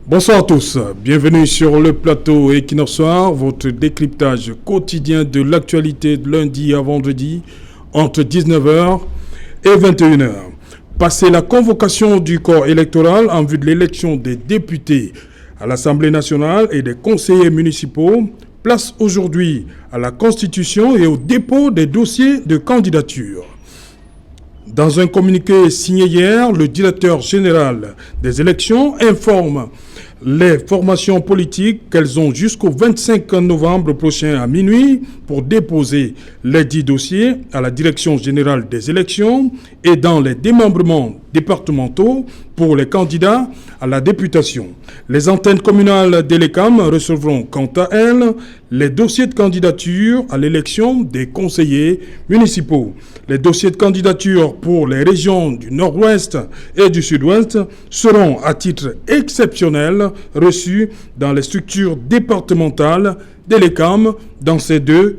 Bonsoir à tous, bienvenue sur le plateau Equinox Soir, votre décryptage quotidien de l'actualité de lundi à vendredi entre 19h et 21h. Passé la convocation du corps électoral en vue de l'élection des députés à l'Assemblée nationale et des conseillers municipaux, place aujourd'hui à la constitution et au dépôt des dossiers de candidature. Dans un communiqué signé hier, le directeur général des élections informe les formations politiques qu'elles ont jusqu'au 25 novembre prochain à minuit pour déposer les 10 dossiers à la direction générale des élections et dans les démembrements départementaux pour les candidats à la députation. Les antennes communales d'Elecam recevront quant à elles les dossiers de candidature à l'élection des conseillers municipaux. Les dossiers de candidature pour les régions du Nord-Ouest et du Sud-Ouest seront à titre exceptionnel reçus dans les structures départementales d'Elecam dans ces deux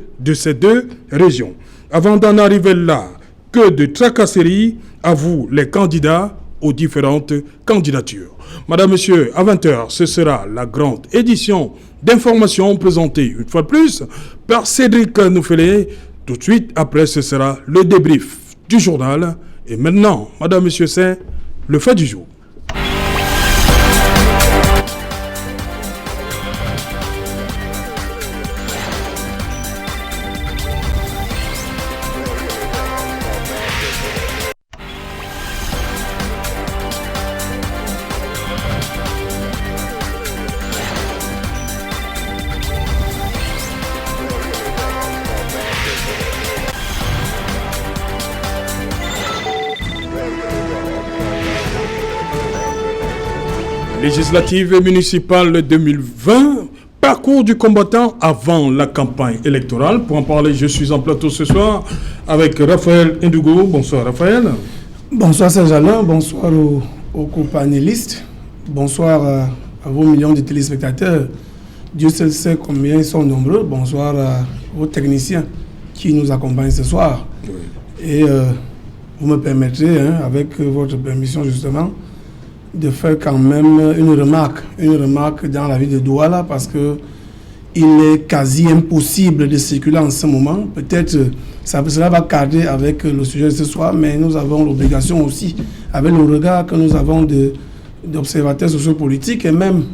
régions. Avant d'en arriver là, que de tracasseries à vous les candidats aux différentes candidatures. Madame, Monsieur, à 20h, ce sera la grande édition d'information présentée une fois de plus par Cédric Noufélé. Tout de suite après, ce sera le débrief du journal. Et maintenant, Madame, Monsieur, c'est le fait du jour. Législative et municipale 2020, parcours du combattant avant la campagne électorale. Pour en parler, je suis en plateau ce soir avec Raphaël Ndougo. Bonsoir Raphaël. Bonsoir Saint-Jalin, bonsoir aux co-panélistes, bonsoir à vos millions de téléspectateurs. Dieu seul sait combien ils sont nombreux. Bonsoir aux techniciens qui nous accompagnent ce soir. Oui. Et vous me permettrez, avec votre permission justement, de faire quand même une remarque dans la ville de Douala, parce que il est quasi impossible de circuler en ce moment. Peut-être cela va cadrer avec le sujet de ce soir, mais nous avons l'obligation aussi, avec le regard que nous avons d'observateurs sociopolitiques et même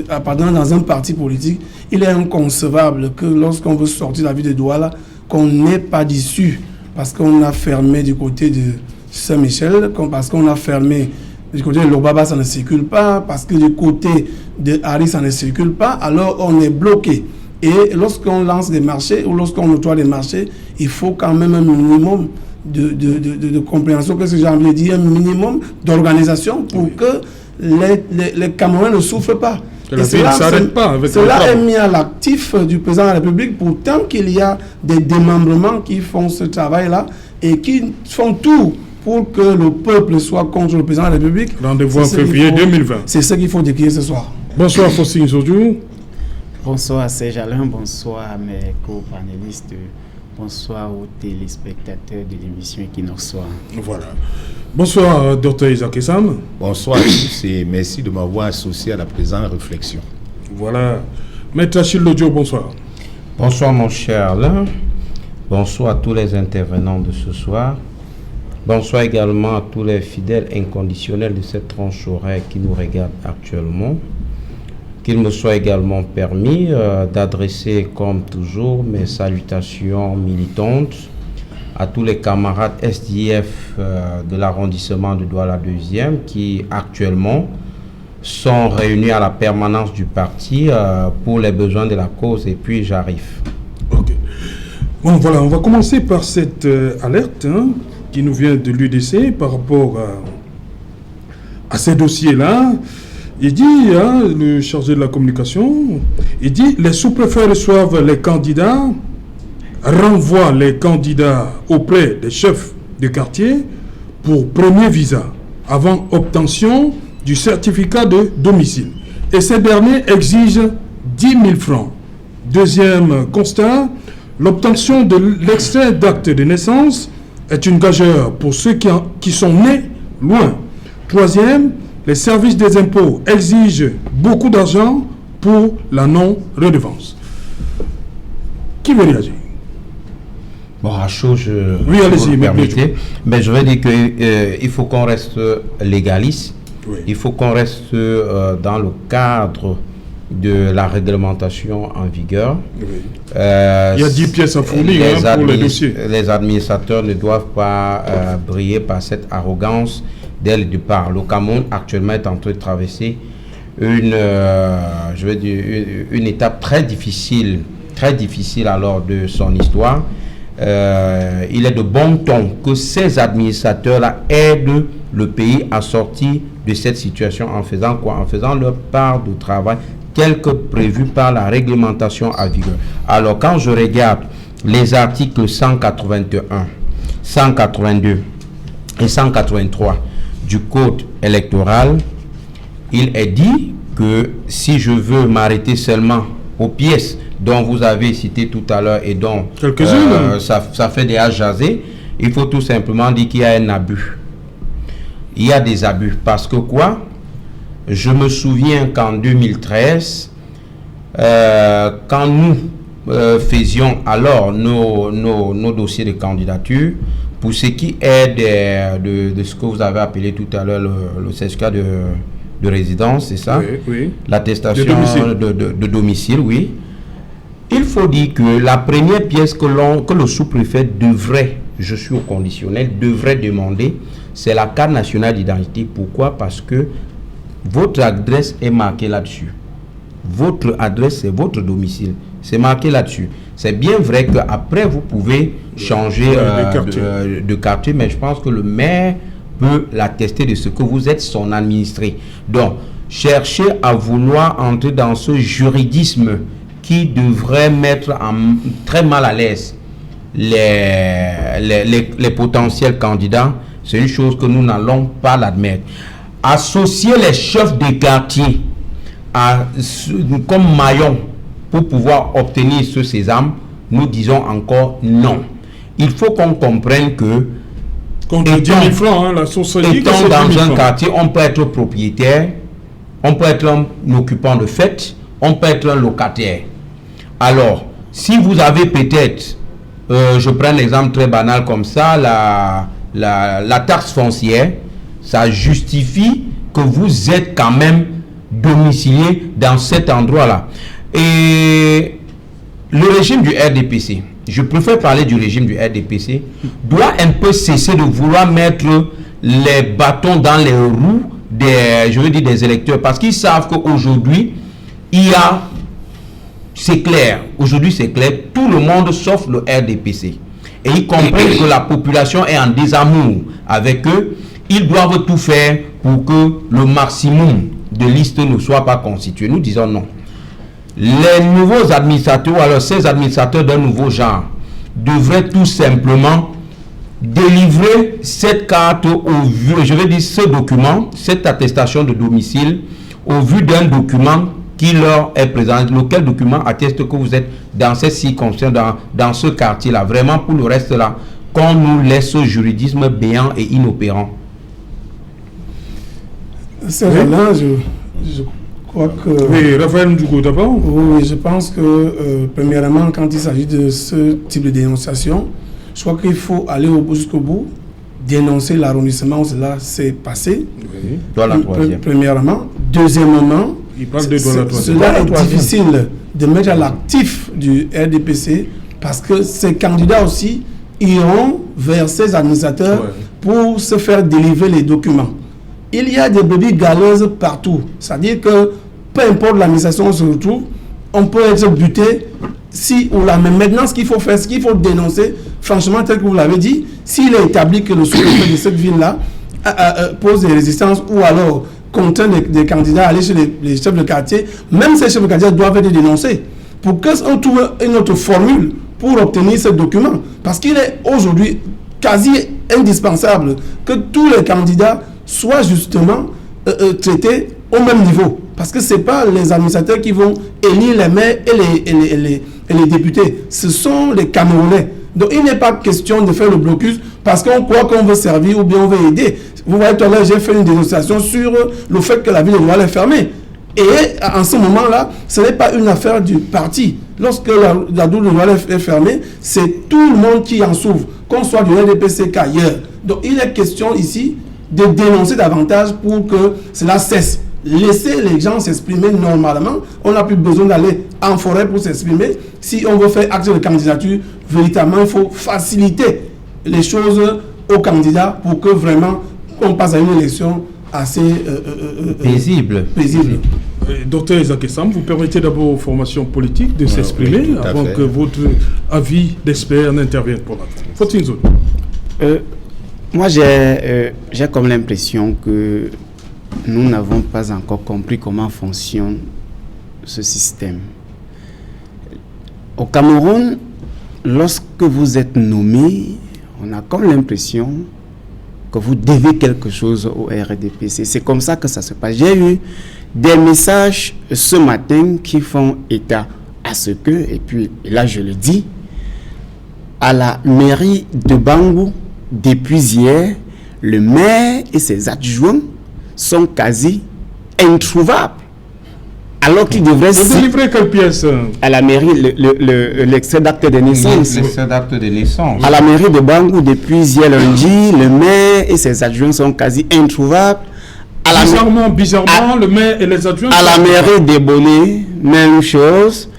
appartenant dans un parti politique, il est inconcevable que lorsqu'on veut sortir de la ville de Douala, qu'on n'ait pas d'issue, parce qu'on a fermé du côté de Saint-Michel, parce qu'on a fermé du côté de Lobaba, ça ne circule pas, parce que du côté de Harry, ça ne circule pas, alors on est bloqué. Et lorsqu'on lance des marchés ou lorsqu'on nettoie des marchés, il faut quand même un minimum de compréhension, qu'est-ce que j'ai envie de dire, un minimum d'organisation pour que les Camerounais ne souffrent pas. Que la ville ne s'arrête pas avec cela est mis à l'actif du président de la République, pourtant qu'il y a des démembrements qui font ce travail-là et qui font tout pour que le peuple soit contre le président de la République. Rendez-vous en février 2020. C'est ce qu'il faut décrire ce soir. Bonsoir Faustine Zodjou. Bonsoir Serge-Alain, bonsoir à mes co-panélistes, bonsoir aux téléspectateurs de l'émission Equinox Soir. Voilà. Bonsoir Dr Isaac Essam. Bonsoir à tous et merci de m'avoir associé à la présente réflexion. Voilà. Maître Achille Lodjo, bonsoir. Bonsoir mon cher Alain. Bonsoir à tous les intervenants de ce soir. Bonsoir également à tous les fidèles inconditionnels de cette tranche horaire qui nous regardent actuellement. Qu'il me soit également permis d'adresser, comme toujours, mes salutations militantes à tous les camarades SDF de l'arrondissement de Douala 2e qui actuellement sont réunis à la permanence du parti pour les besoins de la cause, et puis j'arrive. Ok. Bon voilà, on va commencer par cette alerte qui nous vient de l'UDC par rapport à ces dossiers-là. Il dit, le chargé de la communication, il dit, les sous-préfets reçoivent les candidats, renvoient les candidats auprès des chefs de quartier pour premier visa, avant obtention du certificat de domicile. Et ces derniers exigent 10 000 francs. Deuxième constat, l'obtention de l'extrait d'acte de naissance est une gageure pour ceux qui sont nés loin. Troisième, les services des impôts exigent beaucoup d'argent pour la non-redevance. Qui veut réagir? Bon, à chaud, oui, allez-y, mais je vais dire qu'il faut qu'on reste légaliste. Oui. Il faut qu'on reste dans le cadre de la réglementation en vigueur. Oui. Il y a 10 pièces à fournir pour les dossiers. Les administrateurs ne doivent pas briller par cette arrogance dès le départ. Le Cameroun actuellement est en train de traverser une étape très difficile alors de son histoire. Il est de bon ton que ces administrateurs-là aident le pays à sortir de cette situation en faisant quoi? En faisant leur part de travail tel que prévu par la réglementation à vigueur. Alors, quand je regarde les articles 181, 182 et 183 du Code électoral, il est dit que si je veux m'arrêter seulement aux pièces dont vous avez cité tout à l'heure et dont ça fait déjà jaser, il faut tout simplement dire qu'il y a un abus. Il y a des abus parce que quoi? Je me souviens qu'en 2013, quand nous faisions alors nos dossiers de candidature, pour ce qui est de ce que vous avez appelé tout à l'heure le certificat de résidence, c'est ça? Oui, oui. L'attestation de domicile, oui. Il faut dire que la première pièce que le sous-préfet devrait, je suis au conditionnel, devrait demander, c'est la carte nationale d'identité. Pourquoi? Parce que votre adresse est marquée là-dessus. Votre adresse, c'est votre domicile. C'est marqué là-dessus. C'est bien vrai qu'après, vous pouvez changer de quartier, mais je pense que le maire peut l'attester de ce que vous êtes son administré. Donc, cherchez à vouloir entrer dans ce juridisme qui devrait mettre très mal à l'aise les potentiels candidats. C'est une chose que nous n'allons pas l'admettre. Associer les chefs de quartier comme maillon pour pouvoir obtenir ce sésame, nous disons encore non. Il faut qu'on comprenne que contre 10 000 francs, la source dit étant dans un quartier, on peut être propriétaire, on peut être un occupant de fait, on peut être un locataire. Alors, si vous avez peut-être, je prends un exemple très banal comme ça, la taxe foncière, ça justifie que vous êtes quand même domicilié dans cet endroit-là. Et le régime du RDPC, je préfère parler du régime du RDPC, doit un peu cesser de vouloir mettre les bâtons dans les roues des électeurs, parce qu'ils savent qu'aujourd'hui, c'est clair, aujourd'hui c'est clair, tout le monde sauf le RDPC. Et ils comprennent que la population est en désamour avec eux. Ils doivent tout faire pour que le maximum de listes ne soit pas constitué. Nous disons non. Les nouveaux administrateurs, alors ces administrateurs d'un nouveau genre, devraient tout simplement délivrer cette carte au vu, je vais dire ce document, cette attestation de domicile, au vu d'un document qui leur est présent, lequel document atteste que vous êtes dans cette circonstance, dans ce quartier-là. Vraiment, pour le reste là, qu'on nous laisse ce juridisme béant et inopérant. C'est là, je crois que... Oui, Raphaël Ndougo d'abord. Oui, je pense que, premièrement, quand il s'agit de ce type de dénonciation, je crois qu'il faut aller jusqu'au bout, dénoncer l'arrondissement où cela s'est passé. Oui. Dans la troisième. Premièrement. Deuxièmement, cela est difficile de mettre à l'actif du RDPC parce que ces candidats aussi iront vers ces administrateurs pour se faire délivrer les documents. Il y a des brebis galeuses partout. C'est-à-dire que peu importe l'administration où on se retrouve, on peut être buté si ou là. Mais maintenant, ce qu'il faut faire, ce qu'il faut dénoncer, franchement, tel que vous l'avez dit, s'il est établi que le sous-préfet de cette ville-là pose des résistances ou alors contraint des candidats à aller chez les chefs de quartier, même ces chefs de quartier doivent être dénoncés pour qu'on trouve une autre formule pour obtenir ce document. Parce qu'il est aujourd'hui quasi indispensable que tous les candidats soient justement traités au même niveau. Parce que ce n'est pas les administrateurs qui vont élire les maires et les députés. Ce sont les Camerounais. Donc il n'est pas question de faire le blocus parce qu'on croit qu'on veut servir ou bien on veut aider. Vous voyez, tout à l'heure, j'ai fait une dénonciation sur le fait que la ville de Douala est fermée. Et en ce moment-là, ce n'est pas une affaire du parti. Lorsque la ville de Douala est fermée, c'est tout le monde qui en souffre, qu'on soit du NDPC qu'ailleurs. Donc il est question ici de dénoncer davantage pour que cela cesse. Laisser les gens s'exprimer normalement. On n'a plus besoin d'aller en forêt pour s'exprimer. Si on veut faire acte de candidature, véritablement, il faut faciliter les choses aux candidats pour que vraiment on passe à une élection assez paisible. Docteur Isaac Essam, vous permettez d'abord aux formations politiques de s'exprimer avant que votre avis d'expert n'intervienne pour l'instant. Faut-il une zone Moi, j'ai comme l'impression que nous n'avons pas encore compris comment fonctionne ce système. Au Cameroun, lorsque vous êtes nommé, on a comme l'impression que vous devez quelque chose au RDPC. C'est comme ça que ça se passe. J'ai eu des messages ce matin qui font état à ce que, et puis là je le dis, à la mairie de Bangou, depuis hier, le maire et ses adjoints sont quasi introuvables. Alors qu'ils devraient... Vous délivrez quelle pièce? À la mairie, l'extrait d'acte de naissance. L'extrait d'acte de naissance. À la mairie de Bangou, depuis hier lundi, le maire et ses adjoints sont quasi introuvables. Bizarrement, le maire et les adjoints... À la mairie de Bonnet, même chose.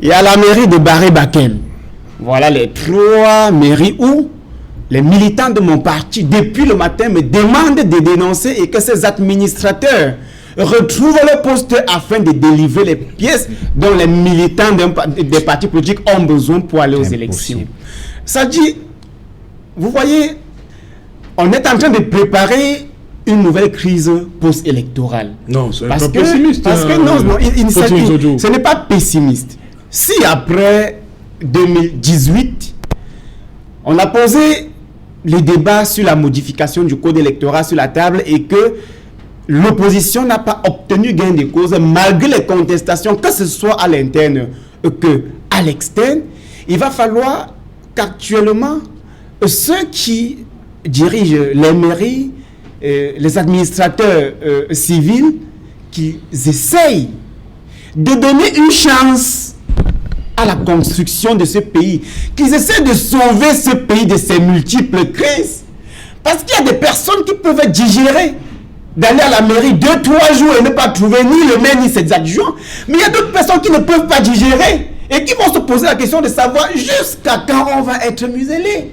Et à la mairie de Baré-Bakem. Voilà les 3 mairies où les militants de mon parti, depuis le matin, me demandent de dénoncer et que ces administrateurs retrouvent le poste afin de délivrer les pièces dont les militants des partis politiques ont besoin pour aller aux élections. Ça dit, vous voyez, on est en train de préparer une nouvelle crise post-électorale. Non, c'est pas pessimiste. Parce que non, ce n'est pas pessimiste. Si après 2018, on a posé les débats sur la modification du code électoral sur la table et que l'opposition n'a pas obtenu gain de cause malgré les contestations, que ce soit à l'interne que à l'externe, il va falloir qu'actuellement ceux qui dirigent les mairies, les administrateurs civils, qu'ils essayent de donner une chance à la construction de ce pays, qu'ils essaient de sauver ce pays de ses multiples crises. Parce qu'il y a des personnes qui peuvent digérer d'aller à la mairie 2-3 jours et ne pas trouver ni le maire ni ses adjoints. Mais il y a d'autres personnes qui ne peuvent pas digérer et qui vont se poser la question de savoir jusqu'à quand on va être muselé.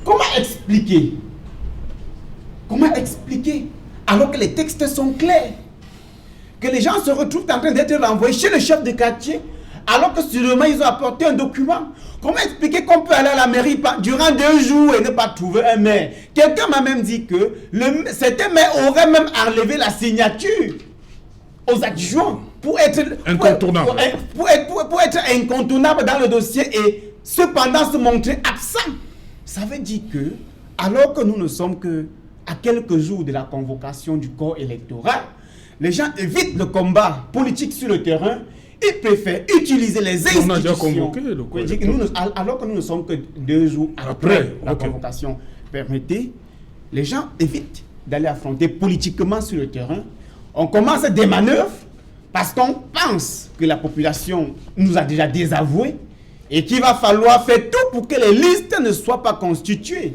Comment expliquer? Comment expliquer alors que les textes sont clairs? Que les gens se retrouvent en train d'être renvoyés chez le chef de quartier alors que sûrement ils ont apporté un document. Comment expliquer qu'on peut aller à la mairie durant 2 jours et ne pas trouver un maire? Quelqu'un m'a même dit que certains maires auraient même enlevé la signature aux adjoints pour être incontournable. Pour être incontournable dans le dossier et cependant se montrer absent. Ça veut dire que, alors que nous ne sommes que à quelques jours de la convocation du corps électoral, les gens évitent le combat politique sur le terrain. Ils préfèrent utiliser les institutions. On a déjà convoqué le corps électoral. Alors que nous ne sommes que 2 jours après la convocation. Permettez, les gens évitent d'aller affronter politiquement sur le terrain. On commence des manœuvres parce qu'on pense que la population nous a déjà désavoués et qu'il va falloir faire tout pour que les listes ne soient pas constituées.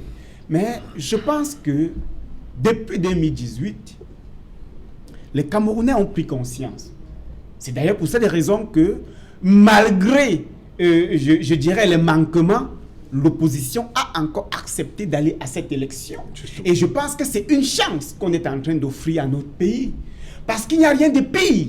Mais je pense que depuis 2018, les Camerounais ont pris conscience. C'est d'ailleurs pour cette raison que, malgré, je dirais, les manquements, l'opposition a encore accepté d'aller à cette élection. Et je pense que c'est une chance qu'on est en train d'offrir à notre pays. Parce qu'il n'y a rien de pire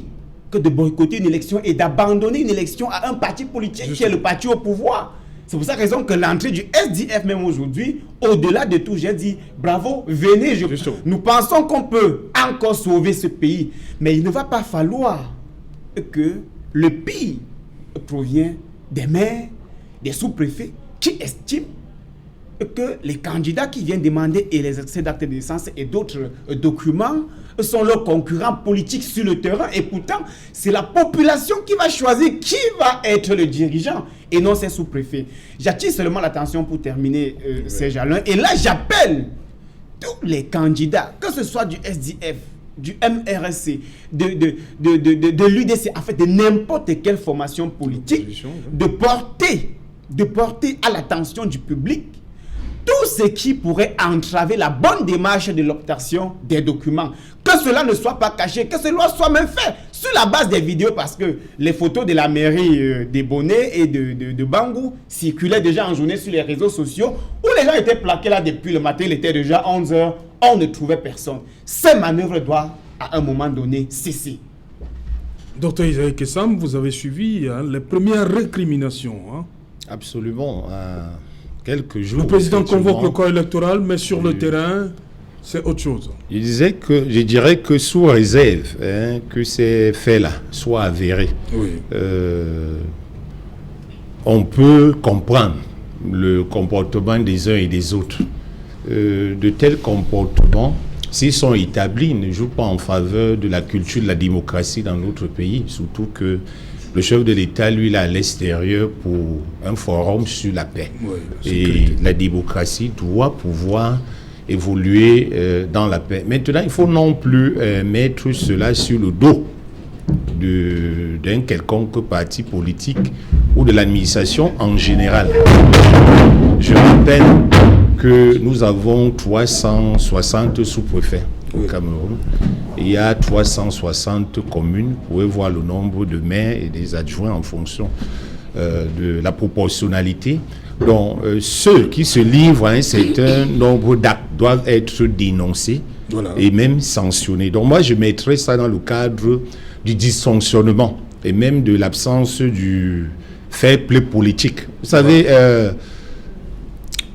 que de boycotter une élection et d'abandonner une élection à un parti politique qui est le parti au pouvoir. C'est pour cette raison que l'entrée du SDF, même aujourd'hui, au-delà de tout, j'ai dit, bravo, venez, nous pensons qu'on peut encore sauver ce pays. Mais il ne va pas falloir que le pire provient des maires, des sous-préfets qui estiment que les candidats qui viennent demander et les excès d'actes de naissance et d'autres documents sont leurs concurrents politiques sur le terrain et pourtant c'est la population qui va choisir qui va être le dirigeant et non ces sous-préfets. J'attire seulement l'attention pour terminer ces jalons et là j'appelle tous les candidats, que ce soit du SDF, du MRSC, de l'UDC, en fait, de n'importe quelle formation politique, de porter à l'attention du public tout ce qui pourrait entraver la bonne démarche de l'obtention des documents. Que cela ne soit pas caché, que cela soit même fait sur la base des vidéos, parce que les photos de la mairie des Bonnets et de Bangou circulaient déjà en journée sur les réseaux sociaux, où les gens étaient plaqués là depuis le matin, il était déjà 11h, on ne trouvait personne. Ces manœuvres doivent à un moment donné cesser. Docteur Isaïe Kessam, vous avez suivi les premières récriminations. Absolument. Quelques jours. Le président convoque le corps électoral, mais sur le terrain, c'est autre chose. Je dirais que sous réserve que ces faits-là soient avérés, on peut comprendre le comportement des uns et des autres. De tels comportements, s'ils sont établis, ne jouent pas en faveur de la culture de la démocratie dans notre pays, surtout que le chef de l'État, lui, là, à l'extérieur pour un forum sur la paix. Et la démocratie doit pouvoir évoluer dans la paix. Maintenant, il faut non plus mettre cela sur le dos d'un quelconque parti politique ou de l'administration en général. Je rappelle que nous avons 360 sous-préfets au Cameroun. Il y a 360 communes. Vous pouvez voir le nombre de maires et des adjoints en fonction de la proportionnalité. Donc, ceux qui se livrent à un certain nombre d'actes doivent être dénoncés et même sanctionnés. Donc, moi, je mettrais ça dans le cadre du dysfonctionnement et même de l'absence du fair play politique. Vous savez,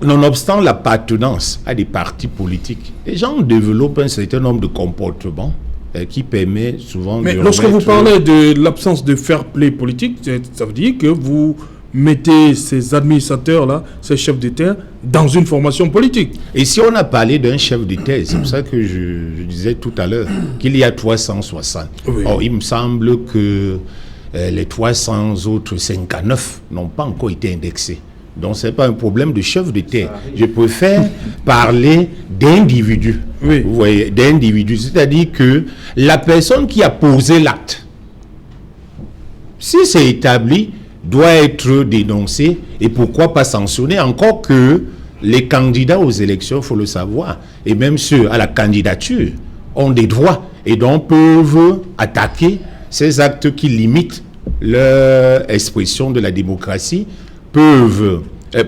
nonobstant l'appartenance à des partis politiques, les gens développent un certain nombre de comportements qui permet souvent Mais de lorsque vous parlez de l'absence de fair play politique, ça veut dire que vous mettez ces administrateurs-là, ces chefs d'État, dans une formation politique. Et si on a parlé d'un chef d'État, c'est pour ça que je disais tout à l'heure qu'il y a 360. Or, il me semble que les 300 autres 59 n'ont pas encore été indexés. Donc, ce n'est pas un problème de chef d'État. Je préfère parler d'individus. Vous voyez, d'individus. C'est-à-dire que la personne qui a posé l'acte, si c'est établi, doit être dénoncée et pourquoi pas sanctionnée. Encore que les candidats aux élections, il faut le savoir, et même ceux à la candidature, ont des droits et donc peuvent attaquer ces actes qui limitent leur expression de la démocratie, peuvent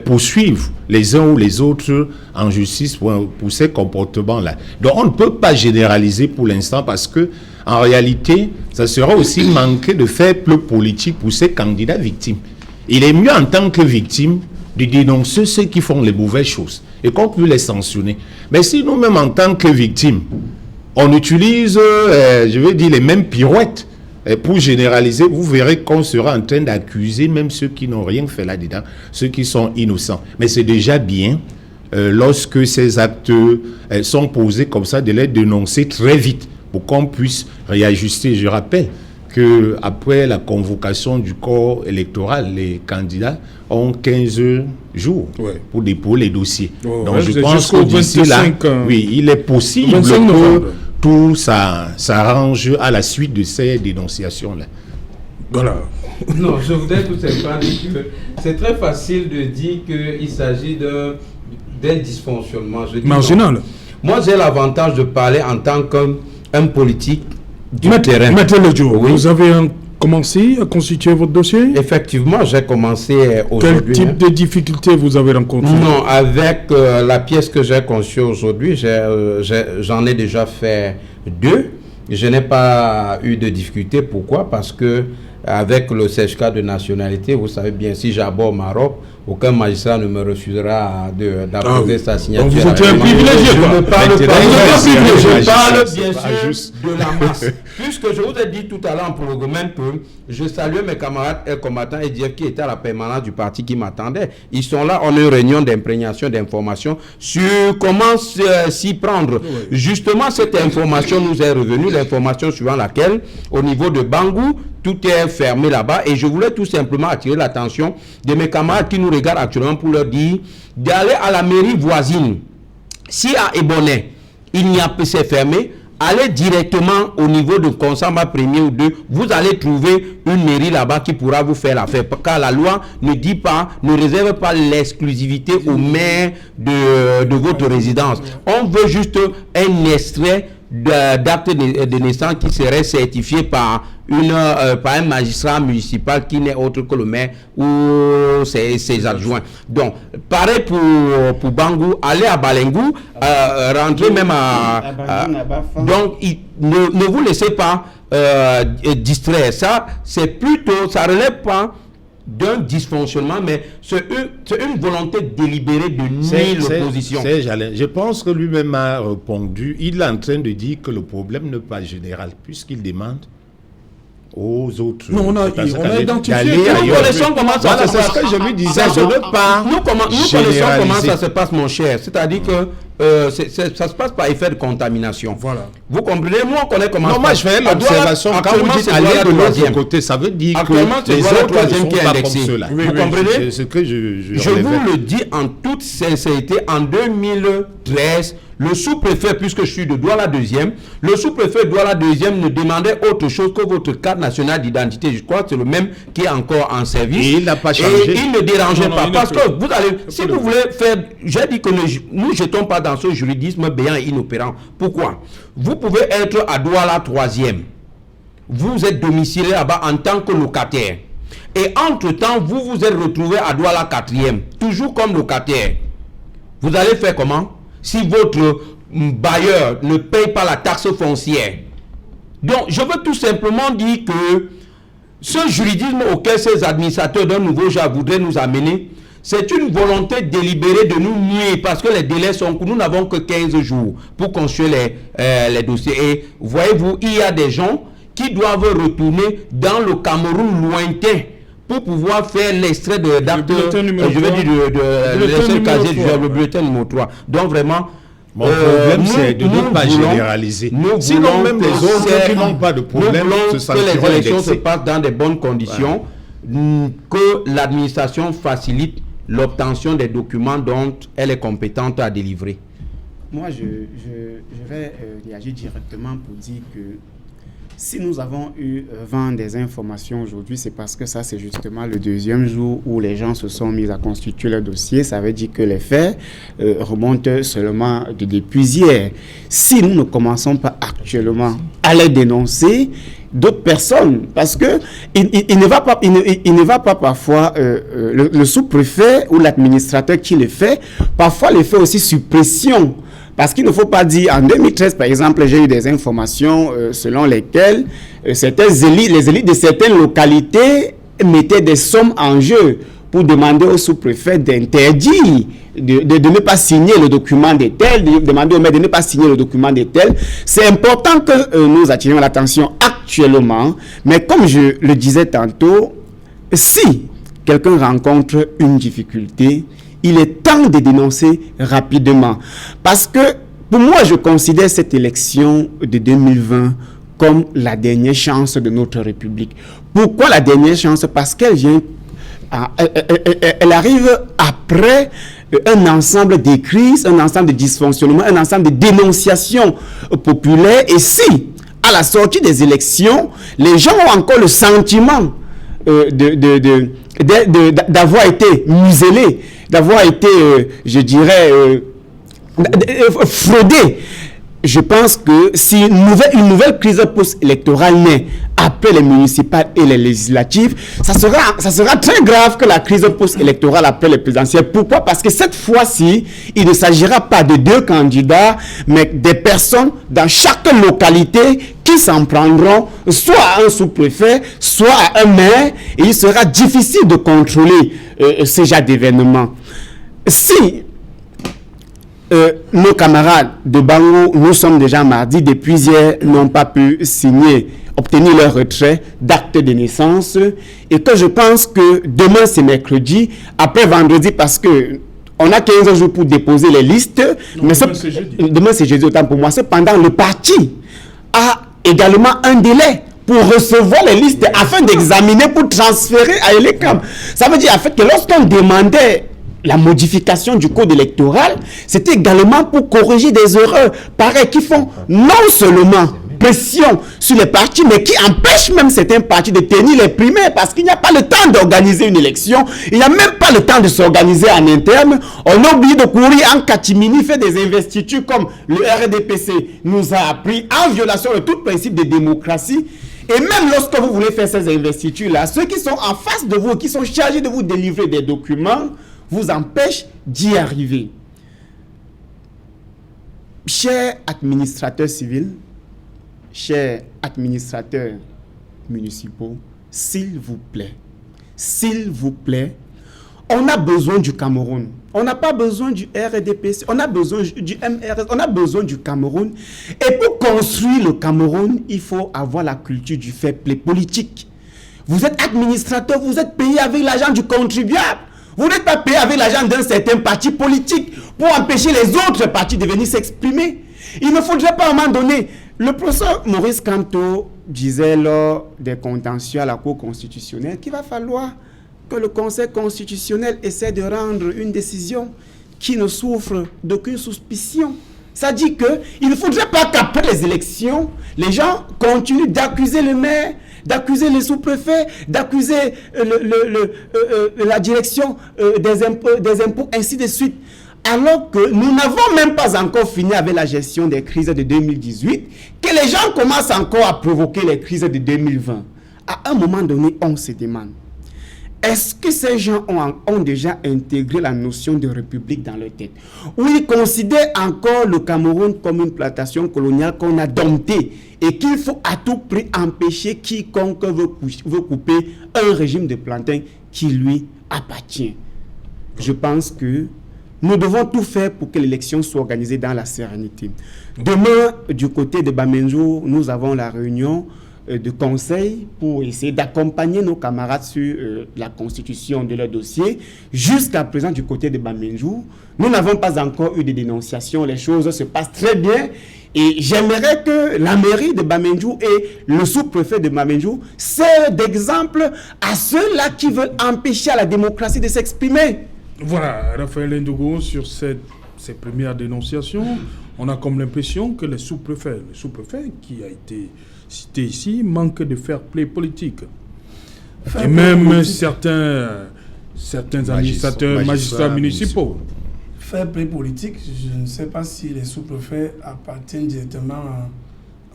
poursuivre les uns ou les autres en justice pour ces comportements-là. Donc on ne peut pas généraliser pour l'instant parce que en réalité, ça sera aussi manquer de fair play politique pour ces candidats victimes. Il est mieux en tant que victime de dénoncer ceux qui font les mauvaises choses et qu'on peut les sanctionner. Mais si nous-mêmes en tant que victimes, on utilise, je veux dire, les mêmes pirouettes pour généraliser, vous verrez qu'on sera en train d'accuser même ceux qui n'ont rien fait là-dedans, ceux qui sont innocents. Mais c'est déjà bien, lorsque ces actes sont posés comme ça, de les dénoncer très vite pour qu'on puisse réajuster. Je rappelle qu'après la convocation du corps électoral, les candidats ont 15 jours pour déposer les dossiers. Donc je pense que d'ici là, il est possible que tout ça s'arrange à la suite de ces dénonciations-là. Voilà. Non, je voudrais tout simplement dire que c'est très facile de dire qu'il s'agit d'un dysfonctionnement. Marginal. Moi, j'ai l'avantage de parler en tant qu'un politique du terrain. Maître Ledjo, vous avez commencé à constituer votre dossier? Effectivement, j'ai commencé aujourd'hui. Quel type de difficultés vous avez rencontré? Non, avec la pièce que j'ai conçue aujourd'hui, j'en ai déjà fait 2. Je n'ai pas eu de difficulté. Pourquoi? Parce que avec le certificat de nationalité, vous savez bien, si j'aborde Maroc, aucun magistrat ne me refusera d'apposer sa signature. Donc vous êtes un privilégié. Je ne parle pas je parle bien sûr de la masse. Puisque je vous ai dit tout à l'heure en programme que je saluais mes camarades combattants et dire qui étaient à la permanence du parti qui m'attendaient. Ils sont là, on a une réunion d'imprégnation d'informations sur comment s'y prendre. Justement, cette information nous est revenue, l'information suivant laquelle, au niveau de Bangou, tout est fermé là-bas et je voulais tout simplement attirer l'attention de mes camarades qui nous regardent actuellement pour leur dire d'aller à la mairie voisine. Si à Ebonnet, il n'y a pas, c'est fermé, allez directement au niveau de Consamba premier ou deux, vous allez trouver une mairie là-bas qui pourra vous faire l'affaire. Car la loi ne dit pas, ne réserve pas l'exclusivité au maire de votre résidence. On veut juste un extrait d'acte de naissance qui serait certifié par un magistrat municipal qui n'est autre que le maire ou ses adjoints. Donc, pareil pour Bangou, aller à Balengou, rentrer même donc, ne vous laissez pas distraire. Ça, c'est plutôt, ça relève pas d'un dysfonctionnement, mais c'est une volonté délibérée de nier l'opposition. Je pense que lui-même a répondu. Il est en train de dire que le problème n'est pas général, puisqu'il demande aux autres. Non, on a identifié. Nous connaissons comment ça se passe. C'est ce que je lui disais. Je ne veux pas. Nous connaissons comment ça se passe, mon cher. C'est-à-dire que ça se passe par effet de contamination. Voilà. Vous comprenez? Moi, on connaît comment. Non, moi, je fais l'observation. Quand vous dites aller de l'autre côté, ça veut dire que les autres ne sont pas comme ceux-là. Vous comprenez? C'est ce que je vous le dis en toute sincérité. En 2013, le sous-préfet, puisque je suis de Douala 2e, le sous-préfet de Douala 2e ne demandait autre chose que votre carte nationale d'identité. Je crois que c'est le même qui est encore en service. Et il n'a pas changé. Et il ne dérangeait pas. Parce que vous allez, si vous voulez faire, j'ai dit que nous ne jetons pas dans ce juridisme béant et inopérant. Pourquoi? Vous pouvez être à Douala 3e. Vous êtes domicilié là-bas en tant que locataire. Et entre-temps, vous vous êtes retrouvé à Douala 4e, toujours comme locataire. Vous allez faire comment? Si votre bailleur ne paye pas la taxe foncière. Donc, je veux tout simplement dire que ce juridisme auquel ces administrateurs d'un nouveau genre voudraient nous amener, c'est une volonté délibérée de nous nier parce que les délais sont courts. Nous n'avons que 15 jours pour construire les dossiers. Et voyez-vous, il y a des gens qui doivent retourner dans le Cameroun lointain pour pouvoir faire l'extrait de l'acte, le bulletin numéro 3. Donc vraiment, mon problème c'est de ne pas généraliser. Sinon même les autres qui n'ont pas de problème se sentiront que les élections se passent dans des bonnes conditions, que l'administration facilite l'obtention des documents dont elle est compétente à délivrer. Moi, je vais réagir directement pour dire que si nous avons eu vent des informations aujourd'hui, c'est parce que ça, c'est justement le deuxième jour où les gens se sont mis à constituer leur dossier. Ça veut dire que les faits remontent seulement depuis hier. Si nous ne commençons pas actuellement à les dénoncer, d'autres personnes, parce que il ne va pas parfois le sous-préfet ou l'administrateur qui le fait, parfois le fait aussi sur pression. Parce qu'il ne faut pas dire, en 2013, par exemple, j'ai eu des informations selon lesquelles les élites de certaines localités mettaient des sommes en jeu pour demander au sous-préfet d'interdire, de ne pas signer le document de tel, de demander au maire de ne pas signer le document de tel. C'est important que nous attirions l'attention actuellement, mais comme je le disais tantôt, si quelqu'un rencontre une difficulté, il est temps de dénoncer rapidement. Parce que, pour moi, je considère cette élection de 2020 comme la dernière chance de notre République. Pourquoi la dernière chance? Parce qu'elle vient, elle arrive après un ensemble de crises, un ensemble de dysfonctionnements, un ensemble de dénonciations populaires. Et si, à la sortie des élections, les gens ont encore le sentiment d'avoir été muselés, d'avoir été, je dirais, fraudés. Je pense que si une nouvelle crise post-électorale naît après les municipales et les législatives, ça sera très grave que la crise post-électorale après les présidentielles. Pourquoi? Parce que cette fois-ci, il ne s'agira pas de deux candidats, mais des personnes dans chaque localité qui s'en prendront soit à un sous-préfet, soit à un maire, et il sera difficile de contrôler ce genre d'événements. Si nos camarades de Bango, nous sommes déjà mardi, depuis hier, n'ont pas pu obtenir leur retrait d'acte de naissance, et que je pense que demain c'est mercredi, après vendredi, parce que on a 15 jours pour déposer les listes, non, mais demain c'est jeudi, autant pour moi. Cependant, le parti a également un délai pour recevoir les listes afin d'examiner, pour transférer à Elecam. Ça veut dire en fait que lorsqu'on demandait la modification du code électoral, c'était également pour corriger des erreurs pareilles qui font non seulement pression sur les partis, mais qui empêchent même certains partis de tenir les primaires parce qu'il n'y a pas le temps d'organiser une élection, il n'y a même pas le temps de s'organiser en interne. On a oublié de courir en catimini, faire des investitures comme le RDPC nous a appris en violation de tout principe de démocratie. Et même lorsque vous voulez faire ces investitures-là, ceux qui sont en face de vous, qui sont chargés de vous délivrer des documents, vous empêchent d'y arriver. Chers administrateurs civils, chers administrateurs municipaux, s'il vous plaît, on a besoin du Cameroun. On n'a pas besoin du RDPC, on a besoin du MRS, on a besoin du Cameroun. Et pour construire le Cameroun, il faut avoir la culture du fair play politique. Vous êtes administrateur, vous êtes payé avec l'argent du contribuable. Vous n'êtes pas payé avec l'argent d'un certain parti politique pour empêcher les autres partis de venir s'exprimer. Il ne faudrait pas à un moment donné. Le professeur Maurice Kamto disait lors des contentieux à la Cour constitutionnelle qu'il va falloir que le Conseil constitutionnel essaie de rendre une décision qui ne souffre d'aucune suspicion. Ça dit qu'il ne faudrait pas qu'après les élections, les gens continuent d'accuser le maire, d'accuser les sous-préfets, d'accuser la direction des impôts, ainsi de suite. Alors que nous n'avons même pas encore fini avec la gestion des crises de 2018, que les gens commencent encore à provoquer les crises de 2020. À un moment donné, on se demande, est-ce que ces gens ont déjà intégré la notion de république dans leur tête? Ou ils considèrent encore le Cameroun comme une plantation coloniale qu'on a domptée et qu'il faut à tout prix empêcher quiconque veut couper un régime de plantain qui lui appartient? Je pense que nous devons tout faire pour que l'élection soit organisée dans la sérénité. Demain, du côté de Bamenjou, nous avons la réunion de conseil pour essayer d'accompagner nos camarades sur la constitution de leur dossier. Jusqu'à présent, du côté de Bamenjou, nous n'avons pas encore eu de dénonciation. Les choses se passent très bien. Et j'aimerais que la mairie de Bamenjou et le sous-préfet de Bamenjou servent d'exemple à ceux-là qui veulent empêcher à la démocratie de s'exprimer. Voilà, Raphaël Ndogo, sur ces premières dénonciations, on a comme l'impression que le sous-préfet qui a été cité ici, manque de fair play politique. Et même certains administrateurs, magistrats municipaux. Fair play politique, je ne sais pas si les sous-préfets appartiennent directement à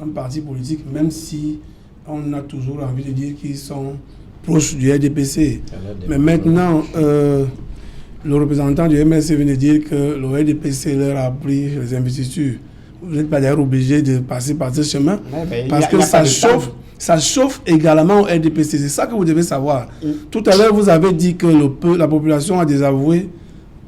un parti politique, même si on a toujours envie de dire qu'ils sont proches du RDPC. Mais maintenant, le représentant du MSC vient de dire que le RDPC leur a pris les investitures. Vous n'êtes pas d'ailleurs obligé de passer par ce chemin, parce que ça chauffe également au RDPC. C'est ça que vous devez savoir. Tout à l'heure, vous avez dit que la population a désavoué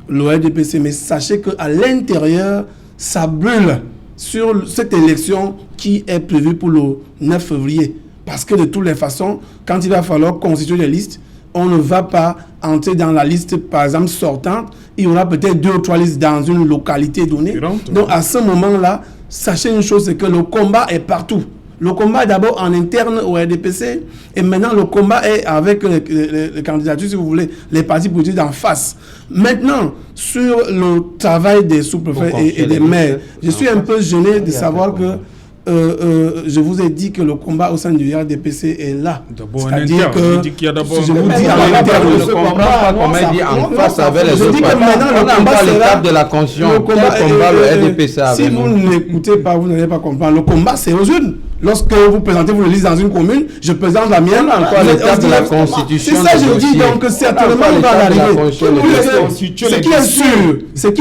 le RDPC, mais sachez qu'à l'intérieur, ça brûle sur cette élection qui est prévue pour le 9 février. Parce que de toutes les façons, quand il va falloir constituer les listes, on ne va pas entrer dans la liste, par exemple, sortante. Il y aura peut-être 2 ou 3 listes dans une localité donnée. Donc, à ce moment-là, sachez une chose, c'est que le combat est partout. Le combat est d'abord en interne au RDPC, et maintenant, le combat est avec les candidatures, si vous voulez, les partis politiques en face. Maintenant, sur le travail des sous-préfets et des maires, je suis un peu gêné de savoir que je vous ai dit que le combat au sein du RDPC est là. C'est-à-dire que je vous dis en interne, je ne comprends pas comment il dit en face avec les autres. On n'a pas le cadre de la Constitution. Quel combat le RDPC a? Si vous n'écoutez pas, vous n'allez pas comprendre. Le combat, c'est aux urnes. Lorsque vous présentez vos listes dans une commune, je présente la mienne. Encore le cadre de la Constitution. C'est ça que je dis, donc certainement on va arriver. Ce qui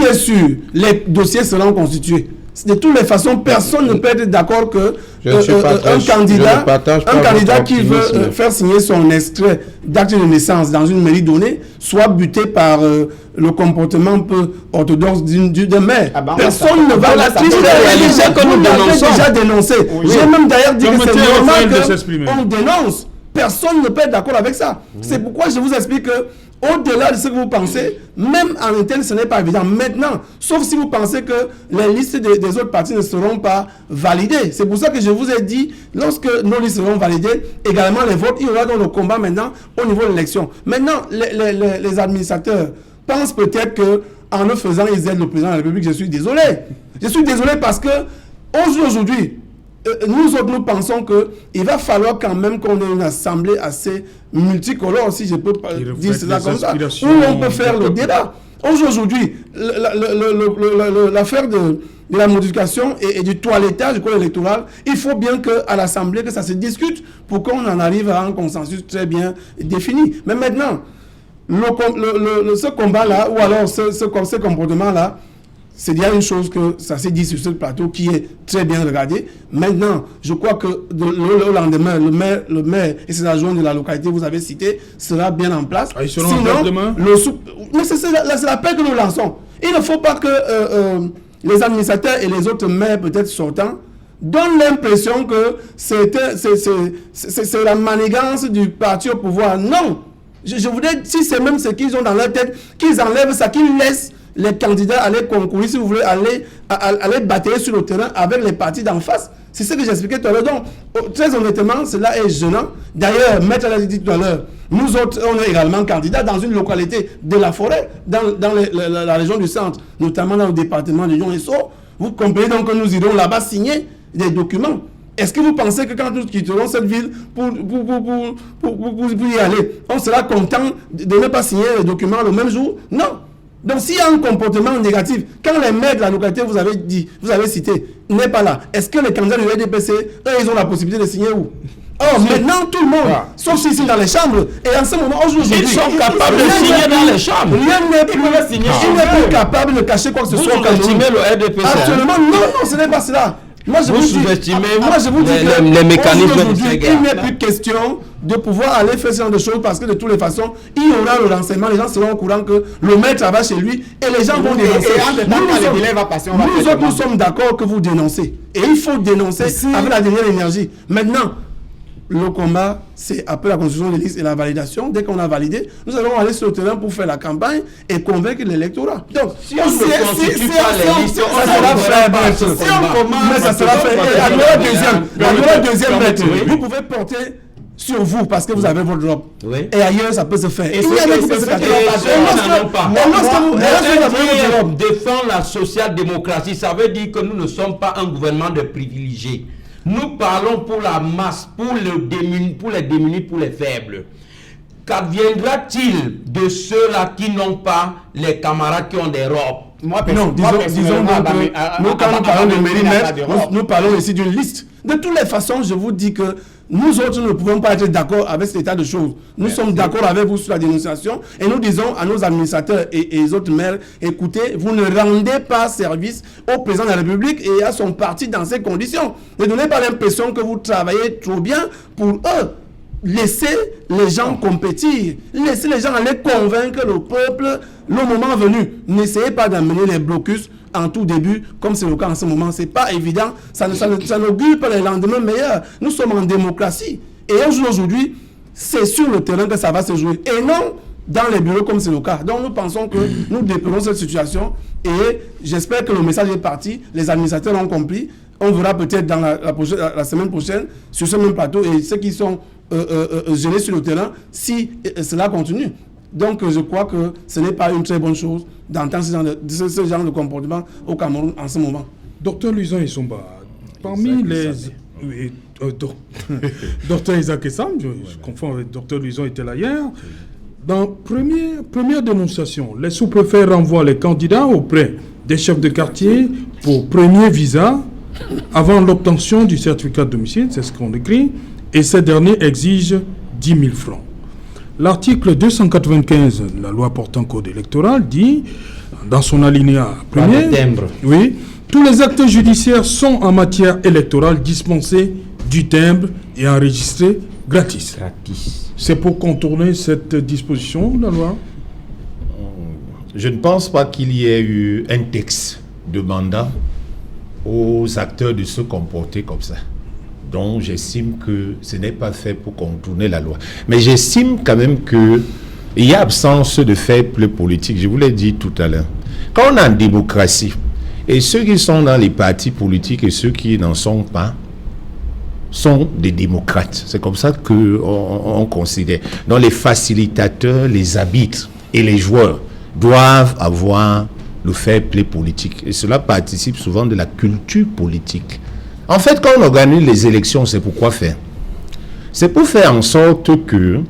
est sûr, les dossiers seront constitués. De toutes les façons, personne ne peut être d'accord que un candidat qui veut faire signer son extrait d'acte de naissance dans une mairie donnée soit buté par le comportement un peu orthodoxe d'un maire. Personne ne va la tricher. C'est déjà dénoncé. J'ai même d'ailleurs dit que c'est normal qu'on dénonce. Personne ne peut être d'accord avec ça. C'est pourquoi je vous explique que au-delà de ce que vous pensez, même en interne, ce n'est pas évident. Maintenant, sauf si vous pensez que les listes des autres partis ne seront pas validées. C'est pour ça que je vous ai dit, lorsque nos listes seront validées, également les votes, il y aura donc le combat maintenant au niveau de l'élection. Maintenant, les administrateurs, pensent peut-être qu'en le faisant, ils aident le président de la République. Je suis désolé. Je suis désolé parce que aujourd'hui, nous autres, nous pensons qu'il va falloir quand même qu'on ait une assemblée assez multicolore, si je peux dire cela comme ça, où on peut faire le débat. Aujourd'hui, l'affaire de la modification et du toilettage du code électoral, il faut bien qu'à l'Assemblée, que ça se discute pour qu'on en arrive à un consensus très bien défini. Mais maintenant, ce combat-là, ou alors ce comportement-là, c'est bien une chose que ça s'est dit sur ce plateau qui est très bien regardé. Maintenant, je crois que le lendemain, le maire et ses adjoints de la localité, vous avez cité, sera bien en place. Ils seront en place demain? Mais c'est l'appel que nous lançons. Il ne faut pas que les administrateurs et les autres maires, peut-être sortants, donnent l'impression que c'est la manigance du parti au pouvoir. Non! Je voudrais, si c'est même ce qu'ils ont dans leur tête, qu'ils enlèvent ça, qu'ils laissent les candidats aller concourir, si vous voulez, aller batailler sur le terrain avec les partis d'en face. C'est ce que j'expliquais tout à l'heure. Donc, très honnêtement, cela est gênant. D'ailleurs, Maître l'a dit tout à l'heure, nous autres, on est également candidats dans une localité de la forêt, dans la région du centre, notamment dans le département de Lyon et Sceaux. Vous comprenez donc que nous irons là-bas signer des documents. Est-ce que vous pensez que quand nous quitterons cette ville pour y aller, on sera content de ne pas signer les documents le même jour? Non. Donc s'il y a un comportement négatif, quand les maires de la localité, vous avez cité, n'est pas là, est-ce que les candidats du RDPC, eux, ils ont la possibilité de signer où? Or, maintenant, tout le monde, sauf s'ils sont dans les chambres, et en ce moment, aujourd'hui, ils sont capables de signer dans les chambres. Rien n'est plus capable de cacher quoi que ce soit. Vous sous-estimez le RDPC. Absolument, non, ce n'est pas cela. Moi, je vous sous-estimez les mécanismes de ces gars. Il n'est plus question de pouvoir aller faire ce genre de choses parce que de toutes les façons, il y aura le renseignement, les gens seront au courant que le maître travaille chez lui et les gens vont dénoncer. Nous sommes d'accord que vous dénoncez. Et il faut dénoncer avec la dernière énergie. Maintenant, le combat, c'est après la constitution des listes et la validation. Dès qu'on a validé, nous allons aller sur le terrain pour faire la campagne et convaincre l'électorat. Donc, si on ne constitue pas les listes, ça sera fait. Mais ça sera fait. La deuxième maître, vous pouvez porter sur vous parce que vous avez votre job. Oui. Et ailleurs, ça peut se faire. Et défendre la social-démocratie, ça veut dire que nous ne sommes pas un gouvernement de privilégiés. Nous parlons pour la masse, pour les démunis, pour les faibles. Qu'adviendra-t-il de ceux-là qui n'ont pas les camarades qui ont des robes? Disons nous, quand nous parlons de mairie maître, nous parlons ici d'une liste. De toutes les façons, je vous dis que nous autres ne pouvons pas être d'accord avec cet état de choses. Nous sommes d'accord avec vous sur la dénonciation et nous disons à nos administrateurs et les autres maires, écoutez, vous ne rendez pas service au président de la République et à son parti dans ces conditions. Ne donnez pas l'impression que vous travaillez trop bien pour eux. Laissez les gens compétir. Laissez les gens aller convaincre le peuple le moment venu. N'essayez pas d'amener les blocus en tout début, comme c'est le cas en ce moment. C'est pas évident. Ça n'augure pas les lendemains meilleurs. Nous sommes en démocratie. Et aujourd'hui, c'est sur le terrain que ça va se jouer. Et non dans les bureaux comme c'est le cas. Donc nous pensons que nous déplorons cette situation. Et j'espère que le message est parti. Les administrateurs l'ont compris. On verra peut-être dans la semaine prochaine sur ce même plateau. Et ceux qui sont gênés sur le terrain, si cela continue. Donc je crois que ce n'est pas une très bonne chose d'entendre ce genre de comportement au Cameroun en ce moment. Docteur Luisan Isomba, parmi les... Docteur Isaac Essam, je confonds avec Docteur Luisan était là hier. Dans première dénonciation, les sous-préfets renvoient les candidats auprès des chefs de quartier pour premier visa avant l'obtention du certificat de domicile, c'est ce qu'on écrit, et ces derniers exigent 10 000 francs. L'article 295 de la loi portant code électoral dit, dans son alinéa premier, oui, tous les actes judiciaires sont en matière électorale dispensés du timbre et enregistrés gratis. C'est pour contourner cette disposition de la loi? Je ne pense pas qu'il y ait eu un texte demandant aux acteurs de se comporter comme ça. Donc j'estime que ce n'est pas fait pour contourner la loi. Mais j'estime quand même qu'il y a absence de faible politique. Je vous l'ai dit tout à l'heure. Quand on est en démocratie, et ceux qui sont dans les partis politiques et ceux qui n'en sont pas, sont des démocrates. C'est comme ça qu'on considère. Donc les facilitateurs, les arbitres et les joueurs doivent avoir le fair play politique. Et cela participe souvent de la culture politique. En fait, quand on organise les élections, c'est pour quoi faire? C'est pour faire en sorte que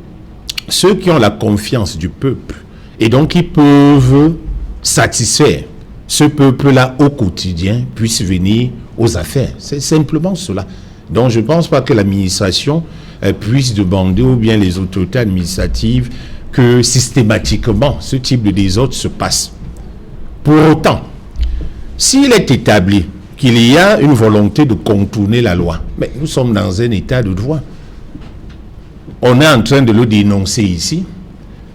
ceux qui ont la confiance du peuple, et donc qui peuvent satisfaire ce peuple-là au quotidien, puissent venir aux affaires. C'est simplement cela. Donc je ne pense pas que l'administration puisse demander, ou bien les autorités administratives, que systématiquement ce type de désordre se passe. Pour autant, s'il est établi qu'il y a une volonté de contourner la loi, mais nous sommes dans un état de droit. On est en train de le dénoncer ici.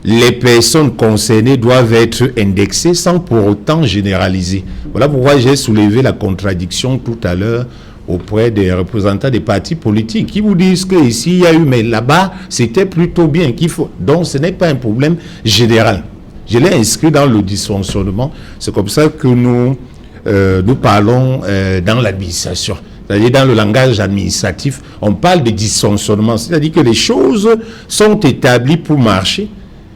Les personnes concernées doivent être indexées sans pour autant généraliser. Voilà pourquoi j'ai soulevé la contradiction tout à l'heure auprès des représentants des partis politiques qui vous disent qu'ici il y a eu, mais là-bas c'était plutôt bien qu'il faut. Donc ce n'est pas un problème général. Je l'ai inscrit dans le dysfonctionnement. C'est comme ça que nous parlons dans l'administration. C'est-à-dire dans le langage administratif, on parle de dysfonctionnement. C'est-à-dire que les choses sont établies pour marcher.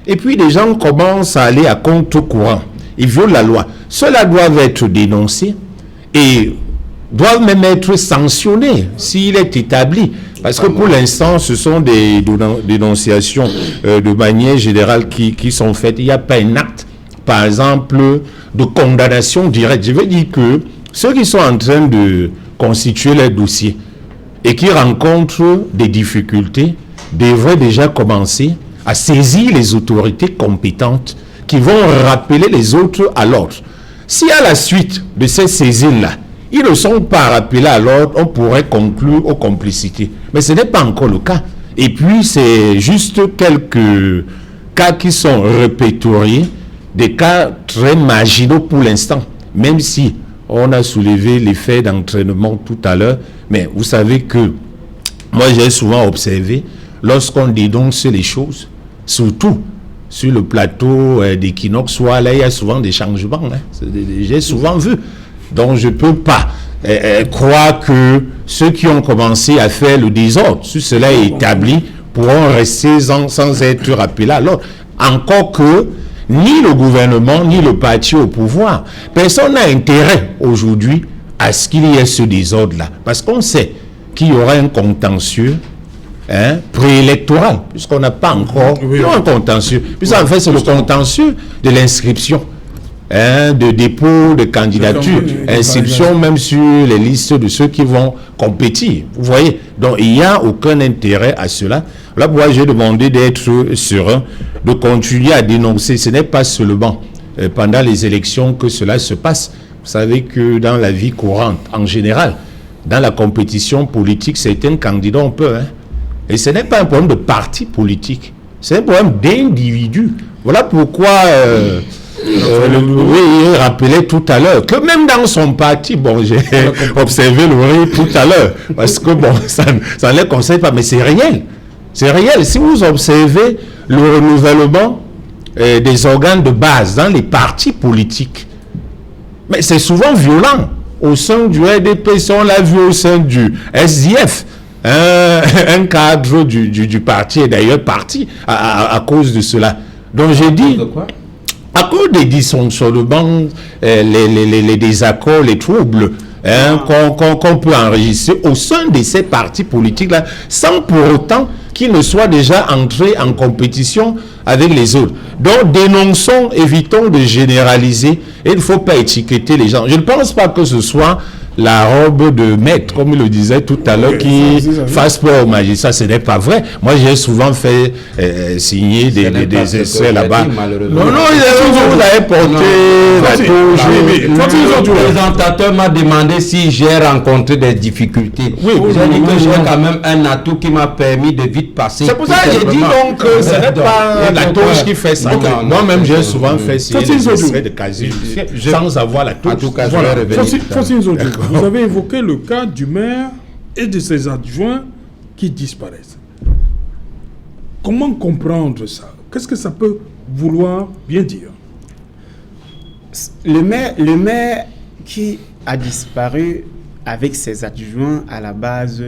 Et puis les gens commencent à aller à contre-courant. Ils violent la loi. Ceux-là doivent être dénoncés et doivent même être sanctionnés s'il est établi. Parce que pour l'instant, ce sont des dénonciations de manière générale qui sont faites. Il n'y a pas un acte, par exemple, de condamnation directe. Je veux dire que ceux qui sont en train de constituer les dossiers et qui rencontrent des difficultés devraient déjà commencer à saisir les autorités compétentes qui vont rappeler les autres à l'ordre. Si à la suite de ces saisines-là, ils ne sont pas rappelés à l'ordre, on pourrait conclure aux complicités. Mais ce n'est pas encore le cas. Et puis, c'est juste quelques cas qui sont répertoriés, des cas très marginaux pour l'instant, même si on a soulevé l'effet d'entraînement tout à l'heure. Mais vous savez que moi, j'ai souvent observé, lorsqu'on dénonce les choses, surtout sur le plateau d'Equinox, soit là, il y a souvent des changements. Hein. J'ai souvent vu. Donc, je ne peux pas croire que ceux qui ont commencé à faire le désordre, si cela est établi, pourront rester sans être rappelés à l'ordre. Encore que ni le gouvernement, ni le parti au pouvoir, personne n'a intérêt aujourd'hui à ce qu'il y ait ce désordre-là. Parce qu'on sait qu'il y aura un contentieux préélectoral, puisqu'on n'a pas encore un contentieux. Puisqu'en fait, c'est le contentieux de l'inscription, de dépôt de candidature, inscription même sur les listes de ceux qui vont compétir. Vous voyez? Donc, il n'y a aucun intérêt à cela. Là, moi, j'ai demandé d'être serein, de continuer à dénoncer. Ce n'est pas seulement pendant les élections que cela se passe. Vous savez que dans la vie courante, en général, dans la compétition politique, certains candidats ont peur. Et ce n'est pas un problème de parti politique, c'est un problème d'individu. Voilà pourquoi il rappelait tout à l'heure que même dans son parti, bon, j'ai observé le rire tout à l'heure, parce que bon, ça ne les conseille pas, mais c'est réel. C'est réel. Si vous observez le renouvellement des organes de base dans les partis politiques, mais c'est souvent violent. Au sein du RDP, si on l'a vu au sein du SDF, un cadre du parti est d'ailleurs parti à cause de cela. Donc j'ai dit, à cause des dysfonctionnements, les désaccords, les troubles qu'on peut enregistrer au sein de ces partis politiques-là, sans pour autant qu'ils ne soient déjà entrés en compétition avec les autres. Donc dénonçons, évitons de généraliser, et il ne faut pas étiqueter les gens. Je ne pense pas que ce soit la robe de maître, comme il le disait tout à l'heure, qui fasse peur au magistrat. Ce n'est pas vrai. Moi, j'ai souvent fait signer des essais là-bas. Non, vous avez porté la touche. Le présentateur m'a demandé si j'ai rencontré des difficultés. Oui, j'ai dit que j'ai quand même un atout qui m'a permis de vite passer. C'est pour ça que j'ai dit donc que ce n'est pas la touche qui fait ça. Moi-même, j'ai souvent fait signer des essais de casier sans avoir la touche. En tout cas, je vais revenir. Vous avez évoqué le cas du maire et de ses adjoints qui disparaissent. Comment comprendre ça? Qu'est-ce que ça peut vouloir bien dire? Le maire qui a disparu avec ses adjoints à la base...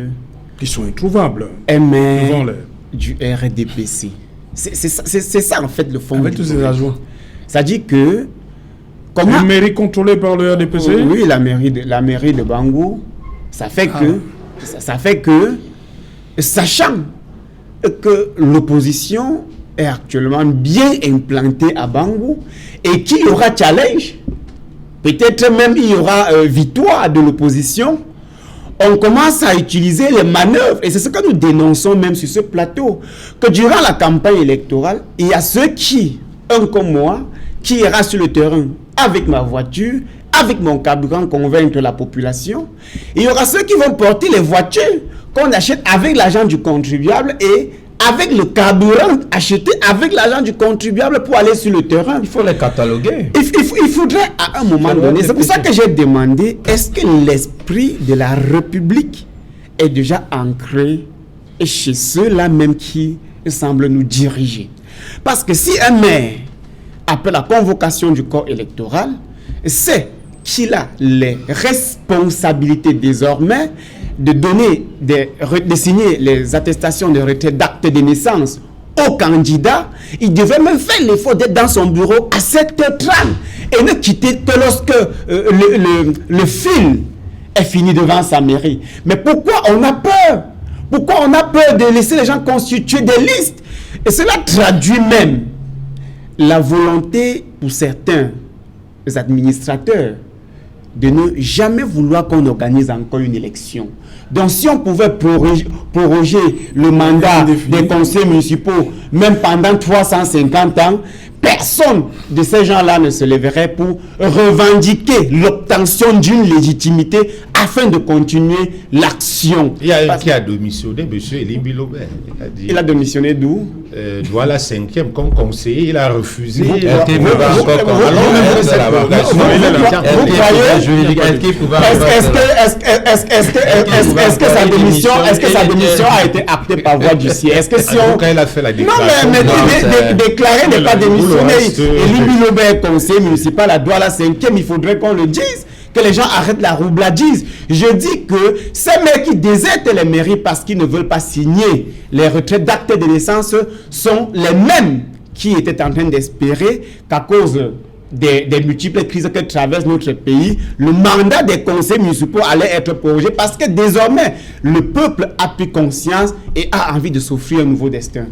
Qui sont introuvables. Un maire du RDPC. C'est ça en fait le fond. Avec tous ses adjoints. Ça dit que... Une mairie contrôlée par le RDPC? Oui, la mairie de Bangou. Ça fait que, sachant que l'opposition est actuellement bien implantée à Bangou et qu'il y aura challenge, peut-être même il y aura victoire de l'opposition, on commence à utiliser les manœuvres, et c'est ce que nous dénonçons même sur ce plateau, que durant la campagne électorale, il y a ceux qui, un comme moi, qui ira sur le terrain avec ma voiture, avec mon carburant, convaincre la population. Il y aura ceux qui vont porter les voitures qu'on achète avec l'argent du contribuable et avec le carburant acheté avec l'argent du contribuable pour aller sur le terrain. Il faut les cataloguer. Il faudrait à un moment donné, c'est pour ça que j'ai demandé, est-ce que l'esprit de la République est déjà ancré chez ceux-là même qui semblent nous diriger? Parce que si un maire, après la convocation du corps électoral, c'est qu'il a les responsabilités désormais de signer les attestations de retrait d'acte de naissance au candidat, il devait même faire l'effort d'être dans son bureau à 7h30 et ne quitter que lorsque le fil est fini devant sa mairie. Mais pourquoi on a peur? Pourquoi on a peur de laisser les gens constituer des listes? Et cela traduit même la volonté pour certains administrateurs de ne jamais vouloir qu'on organise encore une élection. Donc si on pouvait proroger le mandat des conseils municipaux, même pendant 350 ans, personne de ces gens-là ne se lèverait pour revendiquer l'obtention d'une légitimité afin de continuer l'action. Il y a un qui a démissionné, M. Elie Bilobert. Il a démissionné d'où? Voilà, 5e comme conseiller, il a refusé. Est-ce que sa démission a été actée par voie du siège? Est-ce que si on... Quand il a fait la déclaration... Non, mais déclarer n'est pas démissionner. Elie Bilobert, conseiller municipal à Douala 5e, il faudrait qu'on le dise. Que les gens arrêtent la roubladise. Je dis que ces mecs qui désertent les mairies parce qu'ils ne veulent pas signer les retraits d'actes de naissance sont les mêmes qui étaient en train d'espérer qu'à cause des multiples crises que traverse notre pays, le mandat des conseils municipaux allait être prorogé parce que désormais, le peuple a pris conscience et a envie de s'offrir un nouveau destin.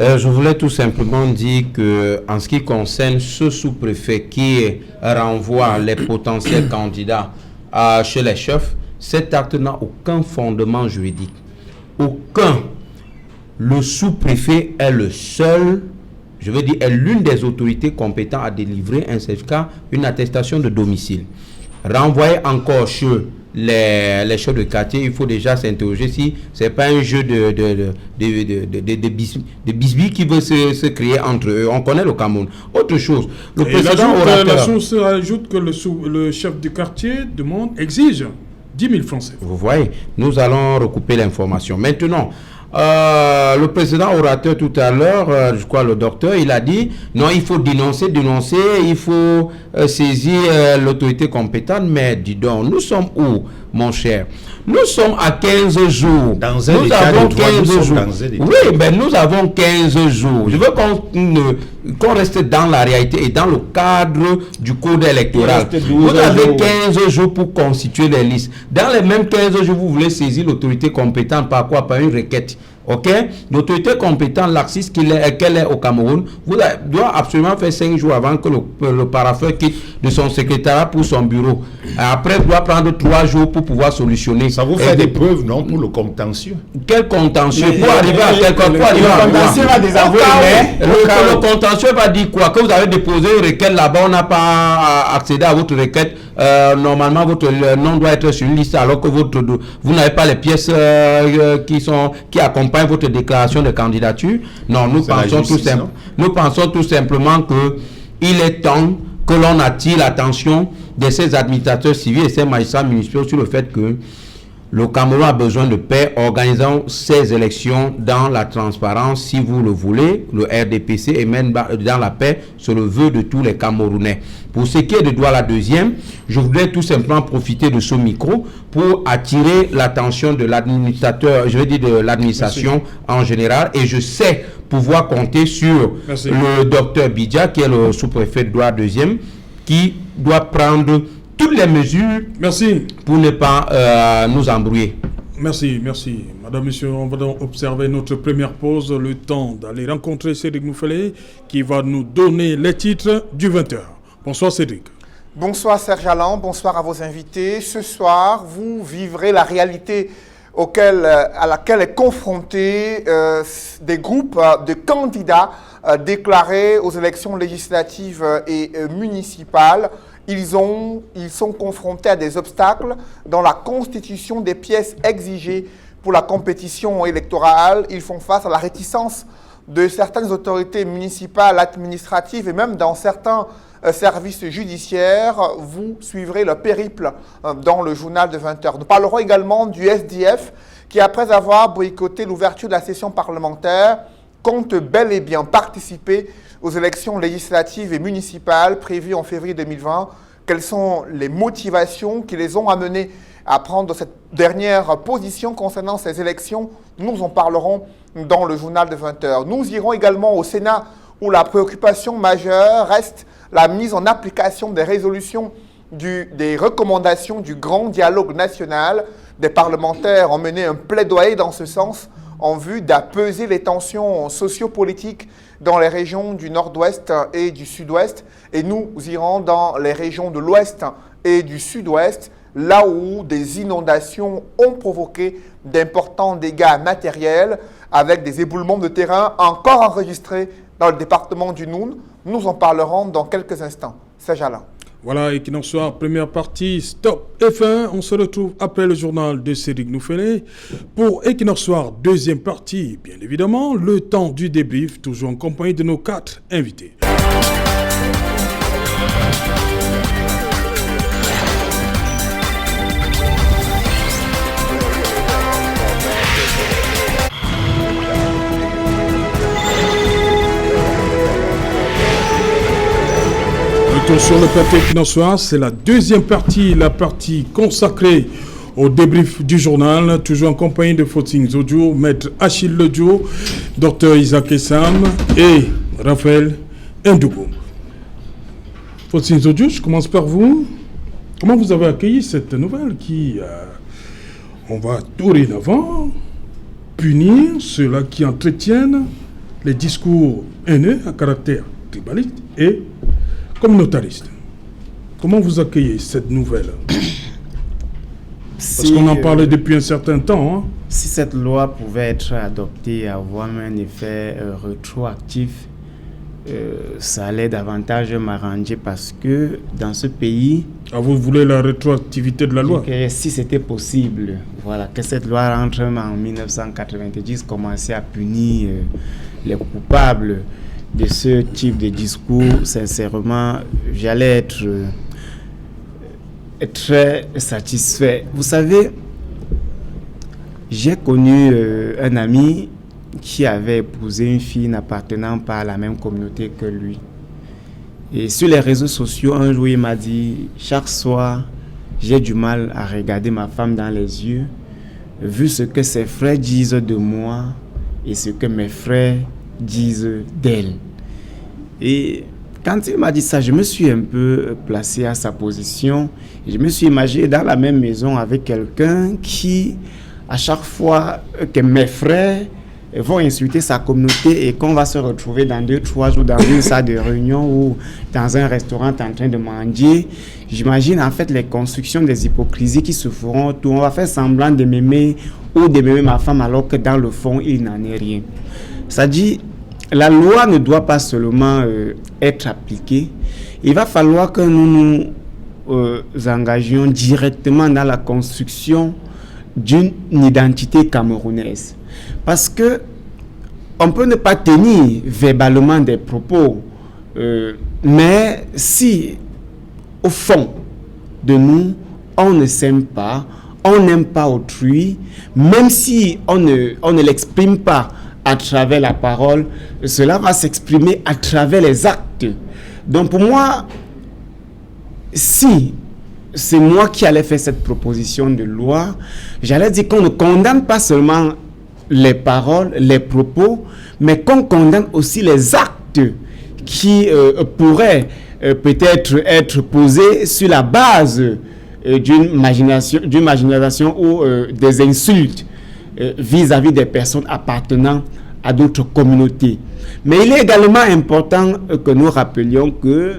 Je voulais tout simplement dire que en ce qui concerne ce sous-préfet qui renvoie les potentiels candidats chez les chefs, cet acte n'a aucun fondement juridique. Aucun. Le sous-préfet est le seul, je veux dire, est l'une des autorités compétentes à délivrer un certificat, une attestation de domicile. Renvoyer encore chez les chefs de quartier, il faut déjà s'interroger si ce n'est pas un jeu de bisbis qui veut se créer entre eux. On connaît le Cameroun. Autre chose, le président orateur... La source ajoute que le chef du quartier exige 10 000 francs. Vous voyez, nous allons recouper l'information. Maintenant, le président orateur tout à l'heure, je crois le docteur, il a dit non, il faut dénoncer, il faut saisir l'autorité compétente. Mais dis donc, nous sommes où, mon cher? Nous sommes à 15 jours. Dans un état de droit, nous sommes dans un état. Oui, mais nous avons 15 jours. Je veux qu'on reste dans la réalité et dans le cadre du code électoral. Vous avez 15 jours pour constituer les listes. Dans les mêmes 15 jours, vous voulez saisir l'autorité compétente par quoi? Par une requête. Ok, l'autorité compétente, l'axis qu'elle est au Cameroun, doit absolument faire 5 jours avant que le parapheur quitte de son secrétariat pour son bureau. Après, doit prendre 3 jours pour pouvoir solutionner. Ça vous fait des preuves, non, pour le contentieux? Quel contentieux? Pour arriver à quel point? Le contentieux va désavouer, mais le contentieux va dire quoi? Que vous avez déposé une requête là-bas, on n'a pas accédé à votre requête. Normalement, votre nom doit être sur une liste alors que vous n'avez pas les pièces qui accompagnent votre déclaration de candidature. Non, nous pensons tout simplement que il est temps que l'on attire l'attention de ces administrateurs civils et ces magistrats municipaux sur le fait que Le Cameroun a besoin de paix. Organisons ces élections dans la transparence, si vous le voulez. Le RDPC et même dans la paix, c'est le vœu de tous les Camerounais. Pour ce qui est de Douala deuxième, je voudrais tout simplement profiter de ce micro pour attirer l'attention de l'administrateur, je veux dire de l'administration en général. Et je sais pouvoir compter sur le docteur Bidja, qui est le sous-préfet de Douala deuxième, qui doit prendre toutes les mesures pour ne pas nous embrouiller. Merci. Madame, Monsieur, on va donc observer notre première pause, le temps d'aller rencontrer Cédric Noufélé qui va nous donner les titres du 20h. Bonsoir Cédric. Bonsoir Serge Alain, bonsoir à vos invités. Ce soir, vous vivrez la réalité à laquelle est confronté des groupes de candidats déclarés aux élections législatives et municipales. Ils sont confrontés à des obstacles dans la constitution des pièces exigées pour la compétition électorale. Ils font face à la réticence de certaines autorités municipales, administratives et même dans certains services judiciaires. Vous suivrez le périple dans le journal de 20h. Nous parlerons également du SDF qui, après avoir boycotté l'ouverture de la session parlementaire, compte bel et bien participer aux élections législatives et municipales prévues en février 2020. Quelles sont les motivations qui les ont amenés à prendre cette dernière position concernant ces élections? Nous en parlerons dans le journal de 20h. Nous irons également au Sénat où la préoccupation majeure reste la mise en application des résolutions des recommandations du grand dialogue national. Des parlementaires ont mené un plaidoyer dans ce sens en vue d'apaiser les tensions sociopolitiques dans les régions du nord-ouest et du sud-ouest. Et nous irons dans les régions de l'ouest et du sud-ouest, là où des inondations ont provoqué d'importants dégâts matériels, avec des éboulements de terrain encore enregistrés dans le département du Noun. Nous en parlerons dans quelques instants. C'est Alain. Voilà, Equinox Soir, première partie, stop et fin. On se retrouve après le journal de Cédric Noufélé. Pour Equinox Soir, deuxième partie, bien évidemment, le temps du débrief, toujours en compagnie de nos 4 invités. Sur le plateau financier, c'est la deuxième partie, la partie consacrée au débrief du journal, toujours en compagnie de Faustin Zodjo, Maître Achille Ledjo, Dr Isaac Essam et Raphaël Ndougo. Faustin Zodjo, je commence par vous. Comment vous avez accueilli cette nouvelle qui, on va dorénavant punir ceux-là qui entretiennent les discours haineux à caractère tribaliste et communautariste. Comment vous accueillez cette nouvelle? Parce qu'on en parlait depuis un certain temps. Si cette loi pouvait être adoptée et avoir un effet rétroactif, ça allait davantage m'arranger parce que dans ce pays... Ah, vous voulez la rétroactivité de la loi? Si c'était possible, voilà, que cette loi rentre en 1990, commencer à punir les coupables de ce type de discours. Sincèrement, j'allais être très satisfait. Vous savez, j'ai connu un ami qui avait épousé une fille n'appartenant pas à la même communauté que lui. Et sur les réseaux sociaux, un jour, il m'a dit, chaque soir, j'ai du mal à regarder ma femme dans les yeux, vu ce que ses frères disent de moi et ce que mes frères disent d'elle. Et quand il m'a dit ça, je me suis un peu placé à sa position. Et je me suis imaginé dans la même maison avec quelqu'un qui, à chaque fois que mes frères vont insulter sa communauté et qu'on va se retrouver dans 2-3 jours dans une salle de réunion ou dans un restaurant en train de manger, j'imagine en fait les constructions des hypocrisies qui se feront autour. On va faire semblant de m'aimer ou de m'aimer ma femme alors que dans le fond, il n'en est rien. Ça dit, la loi ne doit pas seulement être appliquée. Il va falloir que nous nous engagions directement dans la construction d'une identité camerounaise. Parce que on peut ne pas tenir verbalement des propos, mais si au fond de nous, on ne s'aime pas, on n'aime pas autrui, même si on ne l'exprime pas à travers la parole, cela va s'exprimer à travers les actes. Donc pour moi, si c'est moi qui allais faire cette proposition de loi, j'allais dire qu'on ne condamne pas seulement les paroles, les propos, mais qu'on condamne aussi les actes qui pourraient peut-être être posés sur la base d'une marginalisation ou des insultes vis-à-vis des personnes appartenant à d'autres communautés. Mais il est également important que nous rappelions que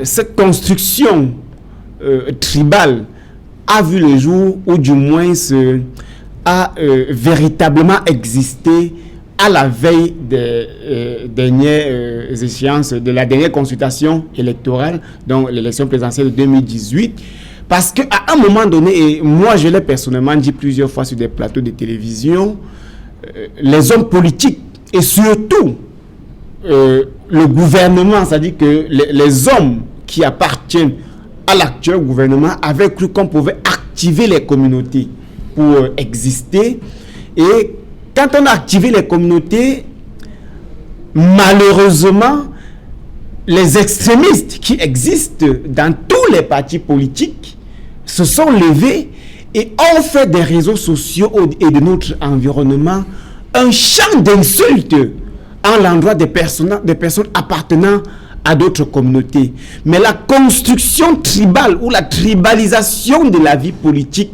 cette construction tribale a vu le jour, ou du moins a véritablement existé à la veille des dernières échéances, de la dernière consultation électorale, donc l'élection présidentielle de 2018. Parce qu'à un moment donné, et moi je l'ai personnellement dit plusieurs fois sur des plateaux de télévision, les hommes politiques et surtout le gouvernement, c'est-à-dire que les hommes qui appartiennent à l'actuel gouvernement avaient cru qu'on pouvait activer les communautés pour exister. Et quand on a activé les communautés, malheureusement, les extrémistes qui existent dans tous les partis politiques se sont levés et ont fait des réseaux sociaux et de notre environnement un champ d'insultes à l'endroit des personnes appartenant à d'autres communautés. Mais la construction tribale ou la tribalisation de la vie politique,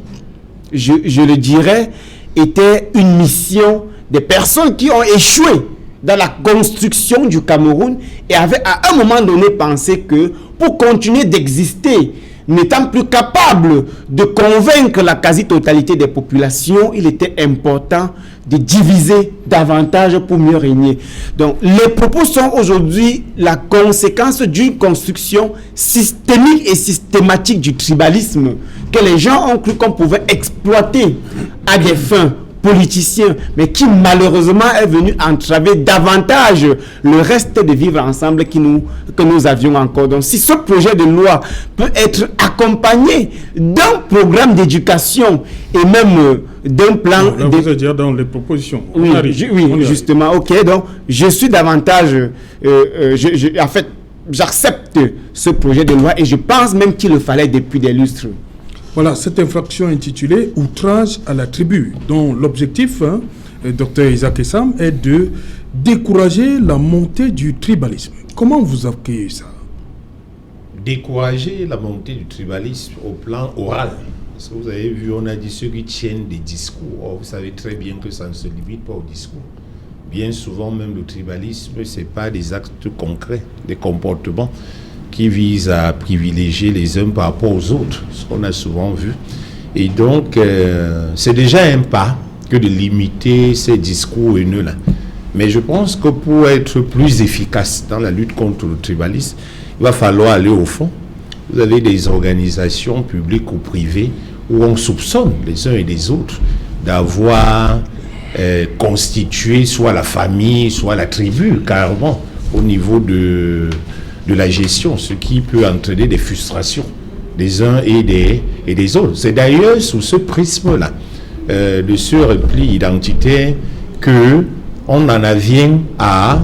je le dirais, était une mission des personnes qui ont échoué dans la construction du Cameroun et avaient à un moment donné pensé que pour continuer d'exister, n'étant plus capable de convaincre la quasi-totalité des populations, il était important de diviser davantage pour mieux régner. Donc, les propos sont aujourd'hui la conséquence d'une construction systémique et systématique du tribalisme que les gens ont cru qu'on pouvait exploiter à des fins politiciens, mais qui malheureusement est venu entraver davantage le reste de vivre ensemble que nous avions encore. Donc si ce projet de loi peut être accompagné d'un programme d'éducation et même d'un plan... Là, vous dire dans les propositions. Oui, justement, ok. Donc je suis davantage... en fait, j'accepte ce projet de loi et je pense même qu'il le fallait depuis des lustres. Voilà, cette infraction intitulée « Outrage à la tribu », dont l'objectif, Dr Isaac Essam, est de décourager la montée du tribalisme. Comment vous accueillez ça? Décourager la montée du tribalisme au plan oral. Parce que vous avez vu, on a dit ceux qui tiennent des discours. Or, vous savez très bien que ça ne se limite pas au discours. Bien souvent, même le tribalisme, ce n'est pas des actes concrets, des comportements qui visent à privilégier les uns par rapport aux autres, ce qu'on a souvent vu. Et donc, c'est déjà un pas que de limiter ces discours haineux-là. Mais je pense que pour être plus efficace dans la lutte contre le tribalisme, il va falloir aller au fond. Vous avez des organisations publiques ou privées où on soupçonne les uns et les autres d'avoir constitué soit la famille, soit la tribu, carrément, au niveau de la gestion, ce qui peut entraîner des frustrations des uns et des autres. C'est d'ailleurs sous ce prisme-là, de ce repli identitaire, que on en vient à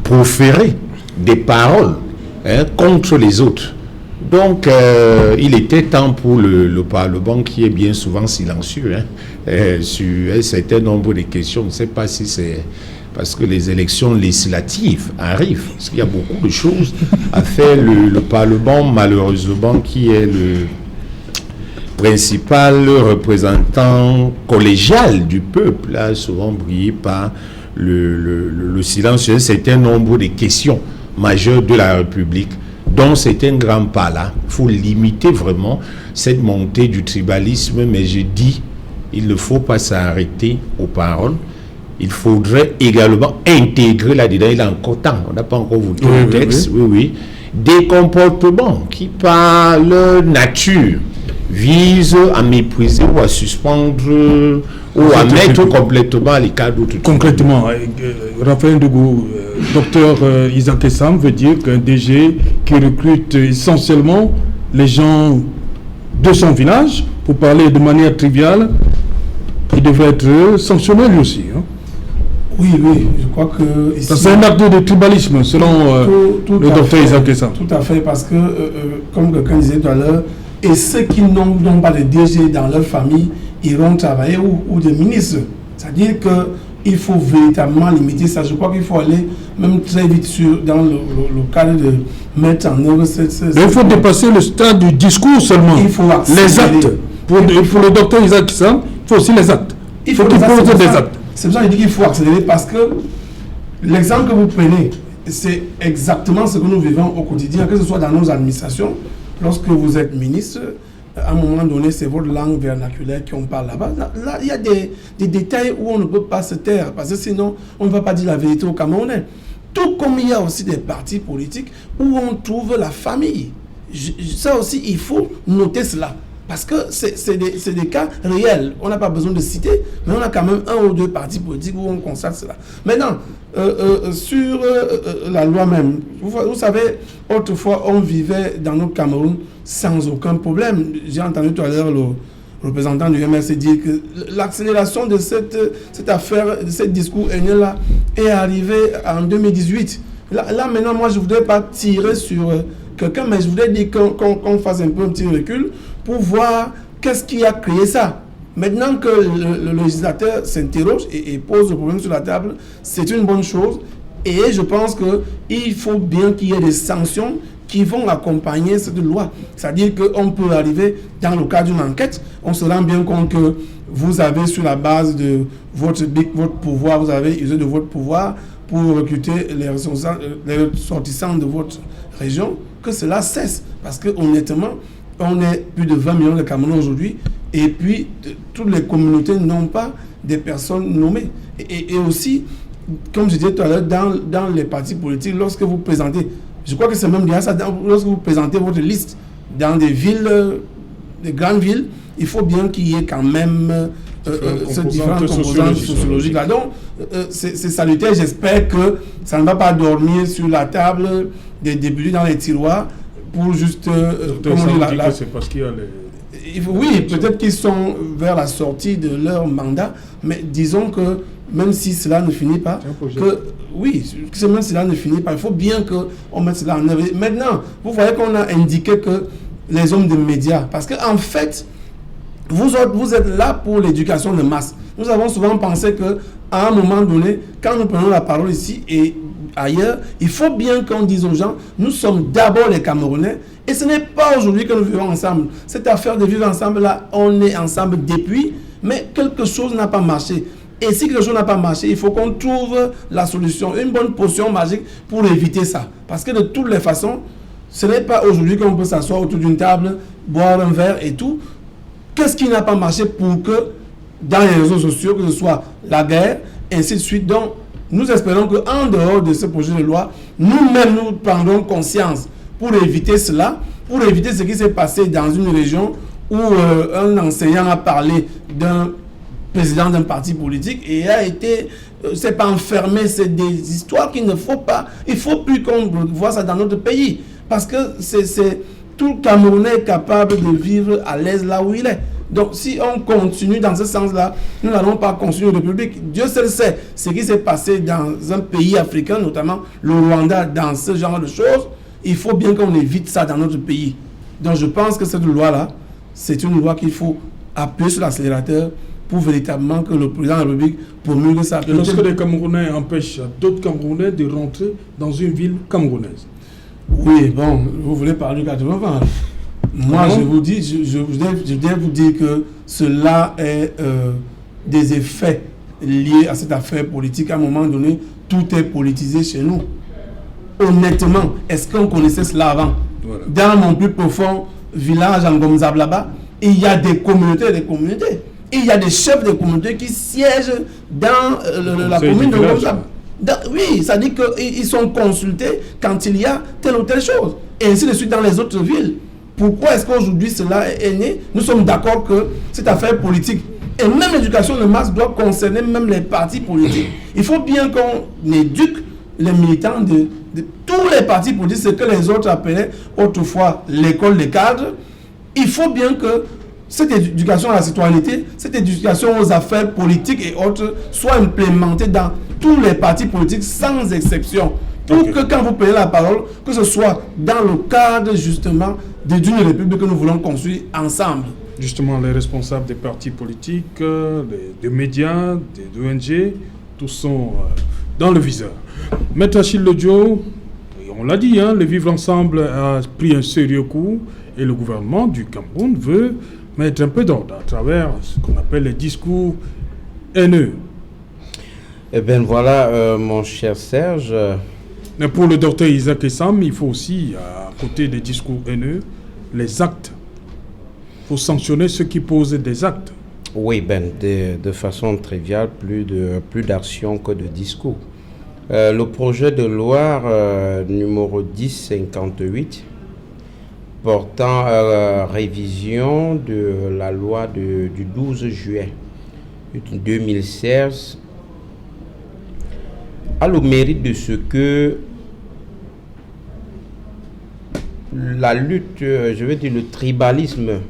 proférer des paroles contre les autres. Donc, il était temps pour le Parlement, qui est bien souvent silencieux sur un certain nombre de questions. Je ne sais pas si c'est parce que les élections législatives arrivent, parce qu'il y a beaucoup de choses à faire. Le Parlement, malheureusement, qui est le principal représentant collégial du peuple, a souvent brillé par le silence sur un certain nombre de questions majeures de la République. Donc c'est un grand pas là. Il faut limiter vraiment cette montée du tribalisme, mais je dis, il ne faut pas s'arrêter aux paroles. Il faudrait également intégrer là-dedans, il y a encore temps, on n'a pas encore voté le texte, des comportements qui, par leur nature, visent à mépriser ou à suspendre ou à mettre complètement à l'écart d'autres. Concrètement, Raphaël Ndougou, docteur Isaac Essam veut dire qu'un DG qui recrute essentiellement les gens de son village pour parler de manière triviale, il devrait être sanctionné lui aussi. Hein. Oui, je crois que... Ici, c'est un acte de tribalisme, selon le docteur Isaac Essa. Tout à fait, parce que, comme quelqu'un disait tout à l'heure, et ceux qui n'ont pas de DG dans leur famille iront travailler ou des ministres. C'est-à-dire qu'il faut véritablement limiter ça. Je crois qu'il faut aller même très vite dans le cadre de mettre en œuvre il faut dépasser le stade du discours seulement. Il faut les actes. Pour le docteur Isaac Essa, il faut aussi les actes. Il faut qu'il pose des actes. C'est pour ça que je dis qu'il faut accélérer, parce que l'exemple que vous prenez, c'est exactement ce que nous vivons au quotidien, que ce soit dans nos administrations. Lorsque vous êtes ministre, à un moment donné, c'est votre langue vernaculaire qu'on parle là-bas. Là, il y a des détails où on ne peut pas se taire, parce que sinon, on ne va pas dire la vérité aux Camerounais. Tout comme il y a aussi des partis politiques où on trouve la famille. Ça aussi, il faut noter cela. Parce que c'est des cas réels. On n'a pas besoin de citer, mais on a quand même un ou deux partis politiques où on constate cela. Maintenant, sur la loi même, vous savez, autrefois, on vivait dans notre Cameroun sans aucun problème. J'ai entendu tout à l'heure le représentant du MRC dire que l'accélération de cette affaire, de ce discours haineux-là, est arrivée en 2018. Là, maintenant, moi, je ne voudrais pas tirer sur quelqu'un, mais je voudrais dire qu'on fasse un petit recul pour voir qu'est-ce qui a créé ça. Maintenant que le législateur s'interroge et pose le problème sur la table, c'est une bonne chose. Et je pense qu'il faut bien qu'il y ait des sanctions qui vont accompagner cette loi. C'est-à-dire qu'on peut arriver dans le cadre d'une enquête, on se rend bien compte que vous avez, sur la base de votre pouvoir, vous avez usé de votre pouvoir pour recruter les ressortissants de votre région, que cela cesse. Parce que honnêtement, on est plus de 20 millions de Camerounais aujourd'hui, et puis toutes les communautés n'ont pas des personnes nommées. Et aussi, comme je disais tout à l'heure, dans les partis politiques, lorsque vous présentez, je crois que c'est même bien ça, lorsque vous présentez votre liste dans des villes, des grandes villes, il faut bien qu'il y ait quand même ces différentes composantes sociologiques là. Donc, c'est salutaire. J'espère que ça ne va pas dormir sur la table des députés dans les tiroirs pour juste... c'est parce qu'il y a oui, peut-être qu'ils sont vers la sortie de leur mandat, mais disons que même si cela ne finit pas, même si cela ne finit pas, il faut bien qu'on mette cela en œuvre. Maintenant, vous voyez qu'on a indiqué que les hommes de médias, parce qu'en fait, vous êtes là pour l'éducation de masse. Nous avons souvent pensé qu'à un moment donné, quand nous prenons la parole ici et ailleurs, il faut bien qu'on dise aux gens, nous sommes d'abord les Camerounais, et ce n'est pas aujourd'hui que nous vivons ensemble. Cette affaire de vivre ensemble, là, on est ensemble depuis, mais quelque chose n'a pas marché. Et si quelque chose n'a pas marché, il faut qu'on trouve la solution, une bonne potion magique pour éviter ça. Parce que de toutes les façons, ce n'est pas aujourd'hui qu'on peut s'asseoir autour d'une table, boire un verre et tout. Qu'est-ce qui n'a pas marché pour que, dans les réseaux sociaux, que ce soit la guerre, ainsi de suite. Donc, nous espérons qu'en dehors de ce projet de loi, nous-mêmes, nous prendrons conscience pour éviter cela, pour éviter ce qui s'est passé dans une région où un enseignant a parlé d'un président d'un parti politique et a été, c'est pas enfermé, c'est des histoires qu'il ne faut pas, il faut plus qu'on voit ça dans notre pays, parce que c'est tout Camerounais capable de vivre à l'aise là où il est. Donc si on continue dans ce sens-là, nous n'allons pas construire une république. Dieu seul sait ce qui s'est passé dans un pays africain, notamment le Rwanda, dans ce genre de choses. Il faut bien qu'on évite ça dans notre pays. Donc je pense que cette loi-là, c'est une loi qu'il faut appuyer sur l'accélérateur pour véritablement que le président de la République promulgue ça. Et lorsque les Camerounais empêchent d'autres Camerounais de rentrer dans une ville camerounaise. Oui, bon, vous voulez parler du 80. Moi, je vous dis, je viens vous dire que cela est des effets liés à cette affaire politique. À un moment donné, tout est politisé chez nous. Honnêtement, est-ce qu'on connaissait cela avant? Voilà. Dans mon plus profond village en Gomzab là-bas, il y a des communautés et des communautés. Et il y a des chefs de communautés qui siègent dans la commune de Gomzab. Oui, ça dit qu'ils sont consultés quand il y a telle ou telle chose. Et ainsi de suite dans les autres villes. Pourquoi est-ce qu'aujourd'hui cela est né? Nous sommes d'accord que cette affaire politique, et même l'éducation de masse doit concerner même les partis politiques. Il faut bien qu'on éduque les militants de tous les partis politiques, ce que les autres appelaient autrefois l'école des cadres. Il faut bien que cette éducation à la citoyenneté, cette éducation aux affaires politiques et autres soit implémentée dans tous les partis politiques sans exception. Pour que quand vous prenez la parole, que ce soit dans le cadre justement d'une république que nous voulons construire ensemble. Justement, les responsables des partis politiques, des médias, des ONG, tous sont dans le viseur. Maître Achille Lodjo, on l'a dit, le vivre ensemble a pris un sérieux coup et le gouvernement du Cameroun veut mettre un peu d'ordre à travers ce qu'on appelle les discours haineux. Eh bien voilà, mon cher Serge. Mais pour le docteur Isaac Essam, il faut aussi, à côté des discours haineux, les actes. Il faut sanctionner ceux qui posent des actes. Oui, de façon triviale, plus d'actions que de discours. Le projet de loi numéro 1058 portant révision de la loi du 12 juillet 2016 a le mérite de ce que la lutte, le tribalisme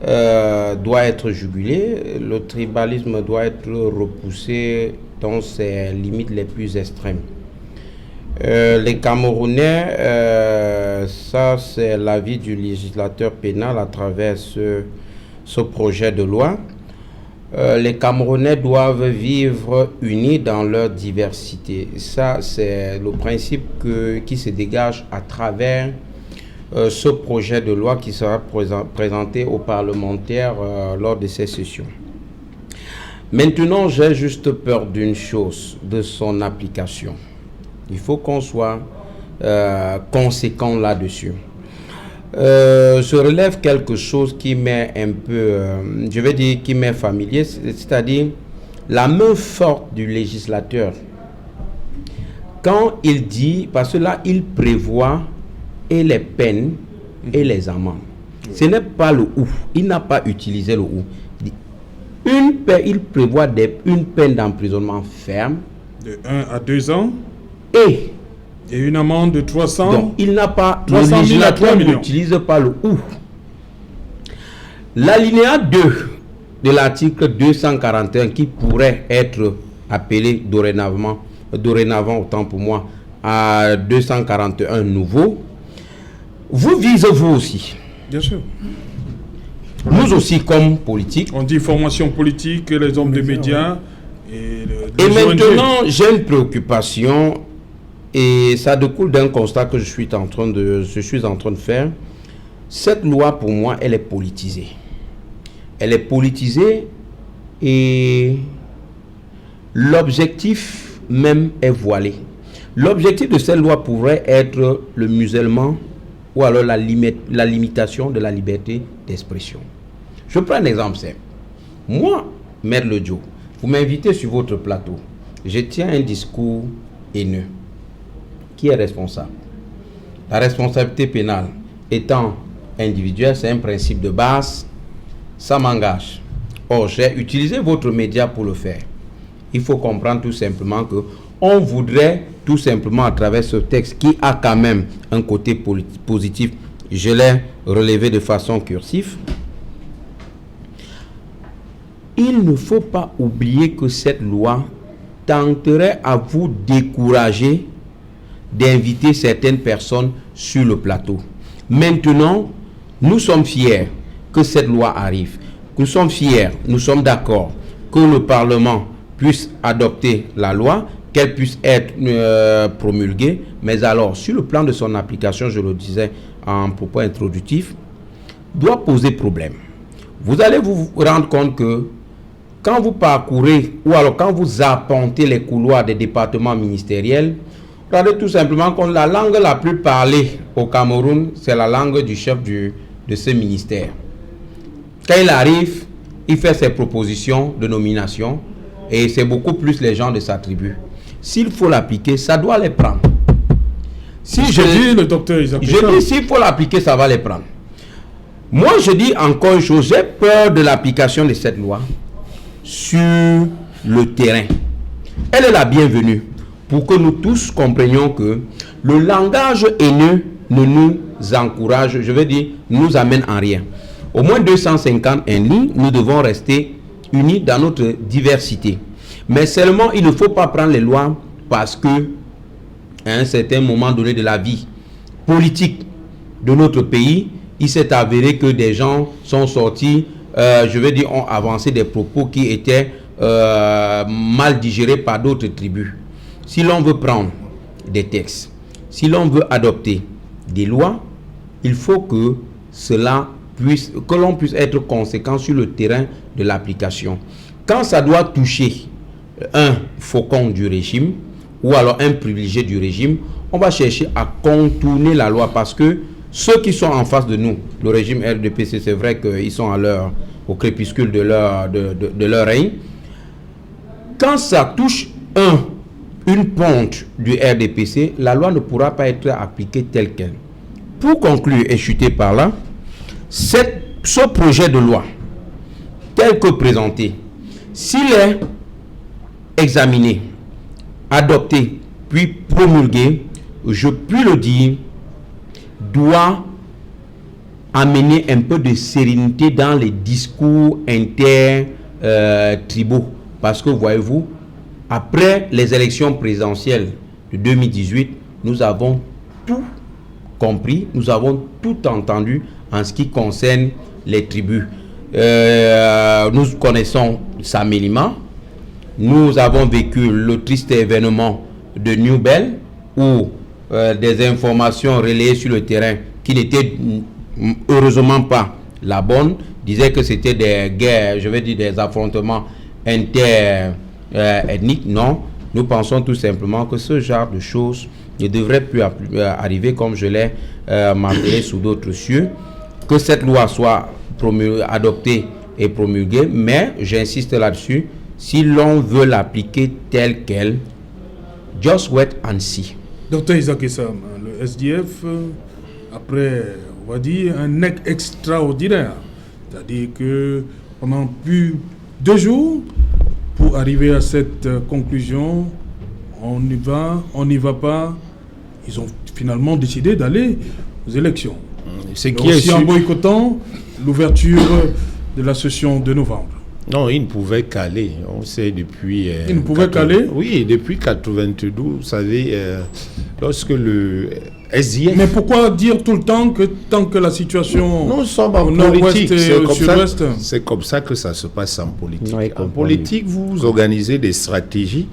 doit être jugulé, le tribalisme doit être repoussé dans ses limites les plus extrêmes. Les Camerounais, ça c'est l'avis du législateur pénal à travers ce projet de loi. Les Camerounais doivent vivre unis dans leur diversité. Ça c'est le principe qui se dégage à travers ce projet de loi qui sera présenté aux parlementaires lors de ces sessions. Maintenant, j'ai juste peur d'une chose, de son application. Il faut qu'on soit conséquent là-dessus. Je relève quelque chose qui m'est un peu, qui m'est familier, c'est-à-dire la main forte du législateur. Quand il dit, parce que là, il prévoit et les peines et les amendes. Ce n'est pas le ou. Il n'a pas utilisé le ou. Il prévoit une peine d'emprisonnement ferme. De 1 à 2 ans. Et une amende de 300. Donc, il n'a pas. Le législateur n'utilise pas le ou. L'alinéa 2 de l'article 241 qui pourrait être appelé dorénavant, autant pour moi, à 241 nouveau, vous visez vous aussi. Bien sûr. Nous aussi comme politiques. On dit formation politique, les hommes des médias. Et maintenant, j'ai une préoccupation et ça découle d'un constat que je suis en train de faire. Cette loi, pour moi, elle est politisée. Elle est politisée et l'objectif même est voilé. L'objectif de cette loi pourrait être le musellement ou alors la limitation de la liberté d'expression. Je prends un exemple simple. Moi, Maître Lodjo, vous m'invitez sur votre plateau. Je tiens un discours haineux. Qui est responsable? La responsabilité pénale étant individuelle, c'est un principe de base. Ça m'engage. Or, j'ai utilisé votre média pour le faire. Il faut comprendre tout simplement que on voudrait tout simplement à travers ce texte qui a quand même un côté positif, je l'ai relevé de façon cursive. Il ne faut pas oublier que cette loi tenterait à vous décourager d'inviter certaines personnes sur le plateau. Maintenant, nous sommes fiers que cette loi arrive. Nous sommes fiers, nous sommes d'accord que le Parlement puisse adopter la loi, qu'elle puisse être promulguée, mais alors, sur le plan de son application, je le disais en propos introductif, doit poser problème. Vous allez vous rendre compte que quand vous parcourez, ou alors quand vous arpentez les couloirs des départements ministériels, regardez tout simplement que la langue la plus parlée au Cameroun, c'est la langue du chef de ce ministère. Quand il arrive, il fait ses propositions de nomination, et c'est beaucoup plus les gens de sa tribu. S'il faut l'appliquer, ça doit les prendre. Si je dis le docteur Isaac, je dis s'il faut l'appliquer, ça va les prendre. Moi, je dis encore une chose, j'ai peur de l'application de cette loi sur le terrain. Elle est la bienvenue pour que nous tous comprenions que le langage haineux ne nous encourage, je veux dire, nous amène en rien. au moins 250 en ligne, nous devons rester unis dans notre diversité. Mais seulement, il ne faut pas prendre les lois parce que, à un certain moment donné de la vie politique de notre pays, il s'est avéré que des gens sont sortis, ont avancé des propos qui étaient mal digérés par d'autres tribus. Si l'on veut prendre des textes, si l'on veut adopter des lois, il faut que l'on puisse être conséquent sur le terrain de l'application. Quand ça doit toucher un faucon du régime ou alors un privilégié du régime, on va chercher à contourner la loi parce que ceux qui sont en face de nous, le régime RDPC, c'est vrai qu'ils sont au crépuscule de leur règne. Quand ça touche une ponte du RDPC, la loi ne pourra pas être appliquée telle qu'elle. Pour conclure et chuter par là, ce projet de loi, tel que présenté, s'il est examiné, adopté, puis promulgué, je puis le dire, doit amener un peu de sérénité dans les discours inter-tribaux. Parce que, voyez-vous, après les élections présidentielles de 2018, nous avons tout compris, nous avons tout entendu en ce qui concerne les tribus. Nous connaissons Samélima, nous avons vécu le triste événement de New Bell où des informations relayées sur le terrain qui n'étaient heureusement pas la bonne, disaient que c'était des guerres, des affrontements inter-ethniques. Non, nous pensons tout simplement que ce genre de choses ne devrait plus arriver comme je l'ai martelé sous d'autres cieux, que cette loi soit adoptée et promulguée, mais j'insiste là-dessus, si l'on veut l'appliquer telle qu'elle, just wait and see. Docteur Isaac Essam, le SDF, après, on va dire, un nec extraordinaire, c'est-à-dire que pendant plus de 2 jours, pour arriver à cette conclusion, on y va pas, ils ont finalement décidé d'aller aux élections. En boycottant l'ouverture de la session de novembre. Non, ils ne pouvaient qu'aller. On sait depuis... ils ne pouvaient qu'aller? Oui, depuis 92, vous savez, lorsque le SDF... Mais pourquoi dire tout le temps que tant que la situation... Nous sommes en politique, c'est comme ça que ça se passe en politique. Oui, en politique, vous organisez des stratégies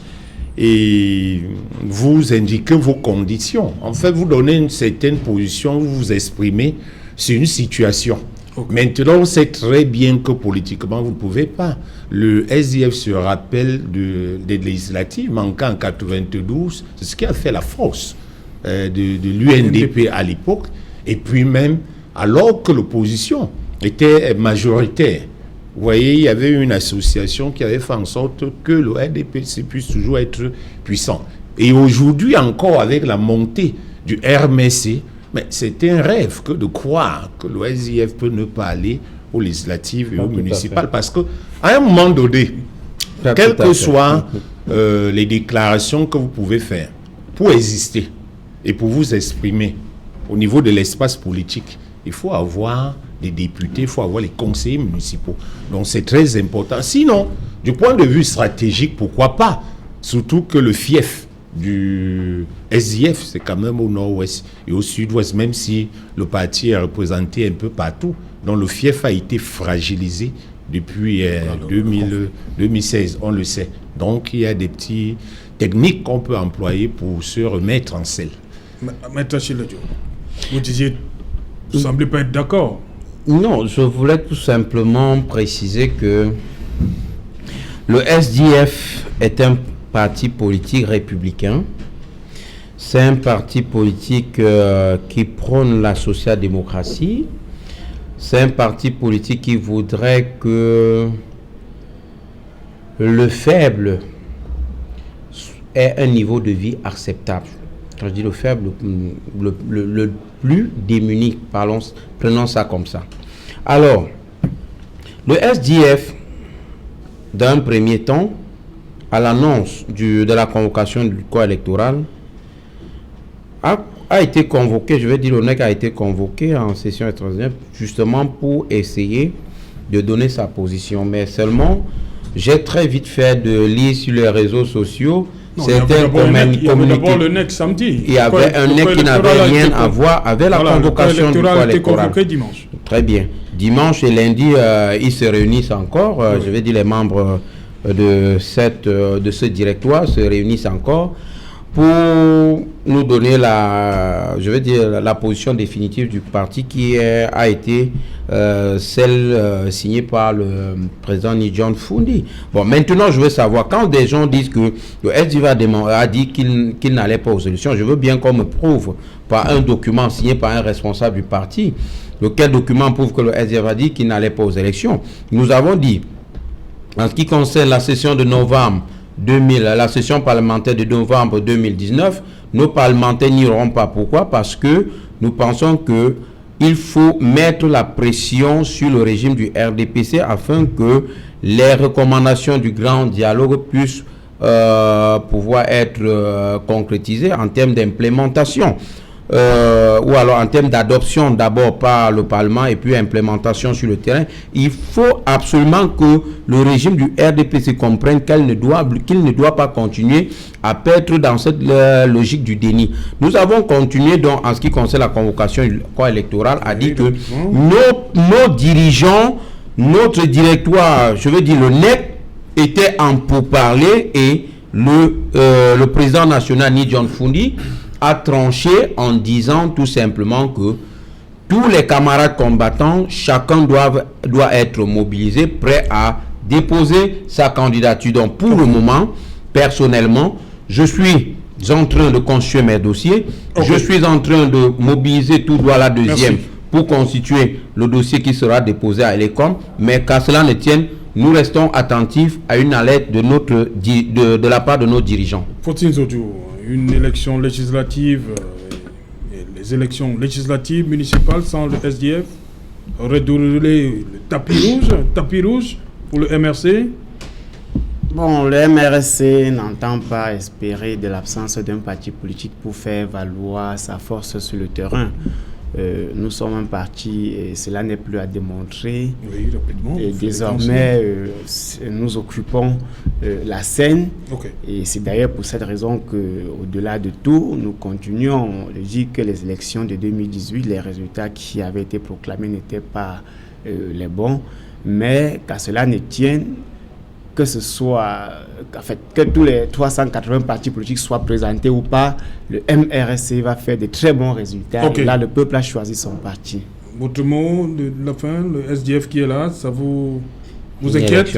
et vous indiquez vos conditions. En fait, vous donnez une certaine position, vous vous exprimez sur une situation. Okay. Maintenant, on sait très bien que politiquement, vous ne pouvez pas. Le SDF se rappelle des législatives manquant en 92. C'est ce qui a fait la force de l'UNDP à l'époque. Et puis même, alors que l'opposition était majoritaire, vous voyez, il y avait une association qui avait fait en sorte que le RDPC puisse toujours être puissant. Et aujourd'hui encore, avec la montée du RMC, mais c'était un rêve que de croire que le SDF peut ne pas aller aux législatives et aux municipales. Parce qu'à un moment donné, quelles que soient les déclarations que vous pouvez faire pour exister et pour vous exprimer au niveau de l'espace politique, il faut avoir des députés, il faut avoir les conseillers municipaux. Donc c'est très important. Sinon, du point de vue stratégique, pourquoi pas? Surtout que le fief du SDF, c'est quand même au nord-ouest et au sud-ouest, même si le parti est représenté un peu partout. Donc le fief a été fragilisé depuis 2016, on le sait. Donc il y a des petites techniques qu'on peut employer pour se remettre en selle. Maître Chiledio, vous disiez, vous ne semblez pas être d'accord. Non, je voulais tout simplement préciser que le SDF est un parti politique républicain. C'est un parti politique qui prône la social-démocratie. C'est un parti politique qui voudrait que le faible ait un niveau de vie acceptable. Quand je dis le faible, le plus démuni, prenons ça comme ça. Alors, le SDF, d'un premier temps, à l'annonce de la convocation du corps électoral, a a été convoqué, je vais dire l'ONEC a été convoqué en session extraordinaire justement pour essayer de donner sa position. Mais seulement, j'ai très vite fait de lire sur les réseaux sociaux. C'était d'abord le NEC samedi. Il y avait un NEC qui n'avait rien à voir avec la convocation du corps électoral. Dimanche. Très bien. Dimanche et lundi, ils se réunissent encore. Je vais dire les membres de ce directoire se réunissent encore pour nous donner la position définitive du parti qui a été celle signée par le président John Fundi. Bon, maintenant, je veux savoir, quand des gens disent que le SDF a dit qu'il n'allait pas aux élections, je veux bien qu'on me prouve par un document signé par un responsable du parti, lequel document prouve que le SDF a dit qu'il n'allait pas aux élections. Nous avons dit, en ce qui concerne la session de novembre 2000, la session parlementaire de novembre 2019, nos parlementaires n'iront pas. Pourquoi? Parce que nous pensons que il faut mettre la pression sur le régime du RDPC afin que les recommandations du grand dialogue puissent pouvoir être concrétisées en termes d'implémentation. Ou alors en termes d'adoption d'abord par le Parlement et puis implémentation sur le terrain. Il faut absolument que le régime du RDPC comprenne qu'il ne doit pas continuer à perdre dans cette logique du déni. Nous avons continué donc en ce qui concerne la convocation du corps électoral à dire que nos dirigeants, notre directoire, je veux dire le NEC, était en pourparlers et le président national John Fundi a tranché en disant tout simplement que tous les camarades combattants, chacun doit être mobilisé, prêt à déposer sa candidature. Donc pour le moment, personnellement, je suis en train de constituer mes dossiers, je suis en train de mobiliser tout droit la deuxième pour constituer le dossier qui sera déposé à l'ECOM, mais qu'à cela ne tienne, nous restons attentifs à une alerte de la part de nos dirigeants. Faut-il une élection législative, les élections législatives municipales sans le SDF, redouler le tapis rouge pour le MRC? Bon, le MRC n'entend pas espérer de l'absence d'un parti politique pour faire valoir sa force sur le terrain. Nous sommes un parti et cela n'est plus à démontrer. Oui, rapidement. Et désormais, nous occupons la scène. Et c'est d'ailleurs pour cette raison qu'au-delà de tout, nous continuons de dire que les élections de 2018, les résultats qui avaient été proclamés n'étaient pas les bons. Mais qu'à cela ne tienne, que ce soit, que tous les 380 partis politiques soient présentés ou pas, le MRC va faire de très bons résultats. Et là, le peuple a choisi son parti. Votre mot de la fin, le SDF qui est là, ça vous inquiète?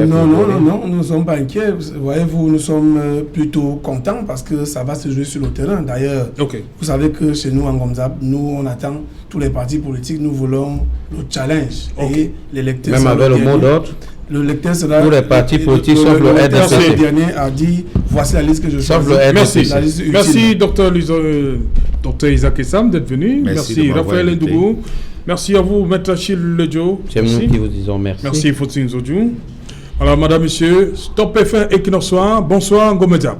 Non, nous ne sommes pas inquiets. Voyez-vous, nous sommes plutôt contents parce que ça va se jouer sur le terrain. D'ailleurs, vous savez que chez nous, en Gomzab, nous, on attend tous les partis politiques, nous voulons le challenge. Et l'électeur... Même avec le mot d'ordre? Le lecteur sera... Pour les partis politiques, sauf le RDPC. Le dernier a dit, voici la liste que je choisis. Merci, docteur Isaac Essam, d'être venu. Merci, Raphaël Ndougou. Merci à vous, Maître Achille Lejo. C'est nous qui vous disons merci. Merci, Fautine Zodjou. Alors, madame, monsieur, Stop F1 Equinox Soir. Bonsoir, Ngomedzab.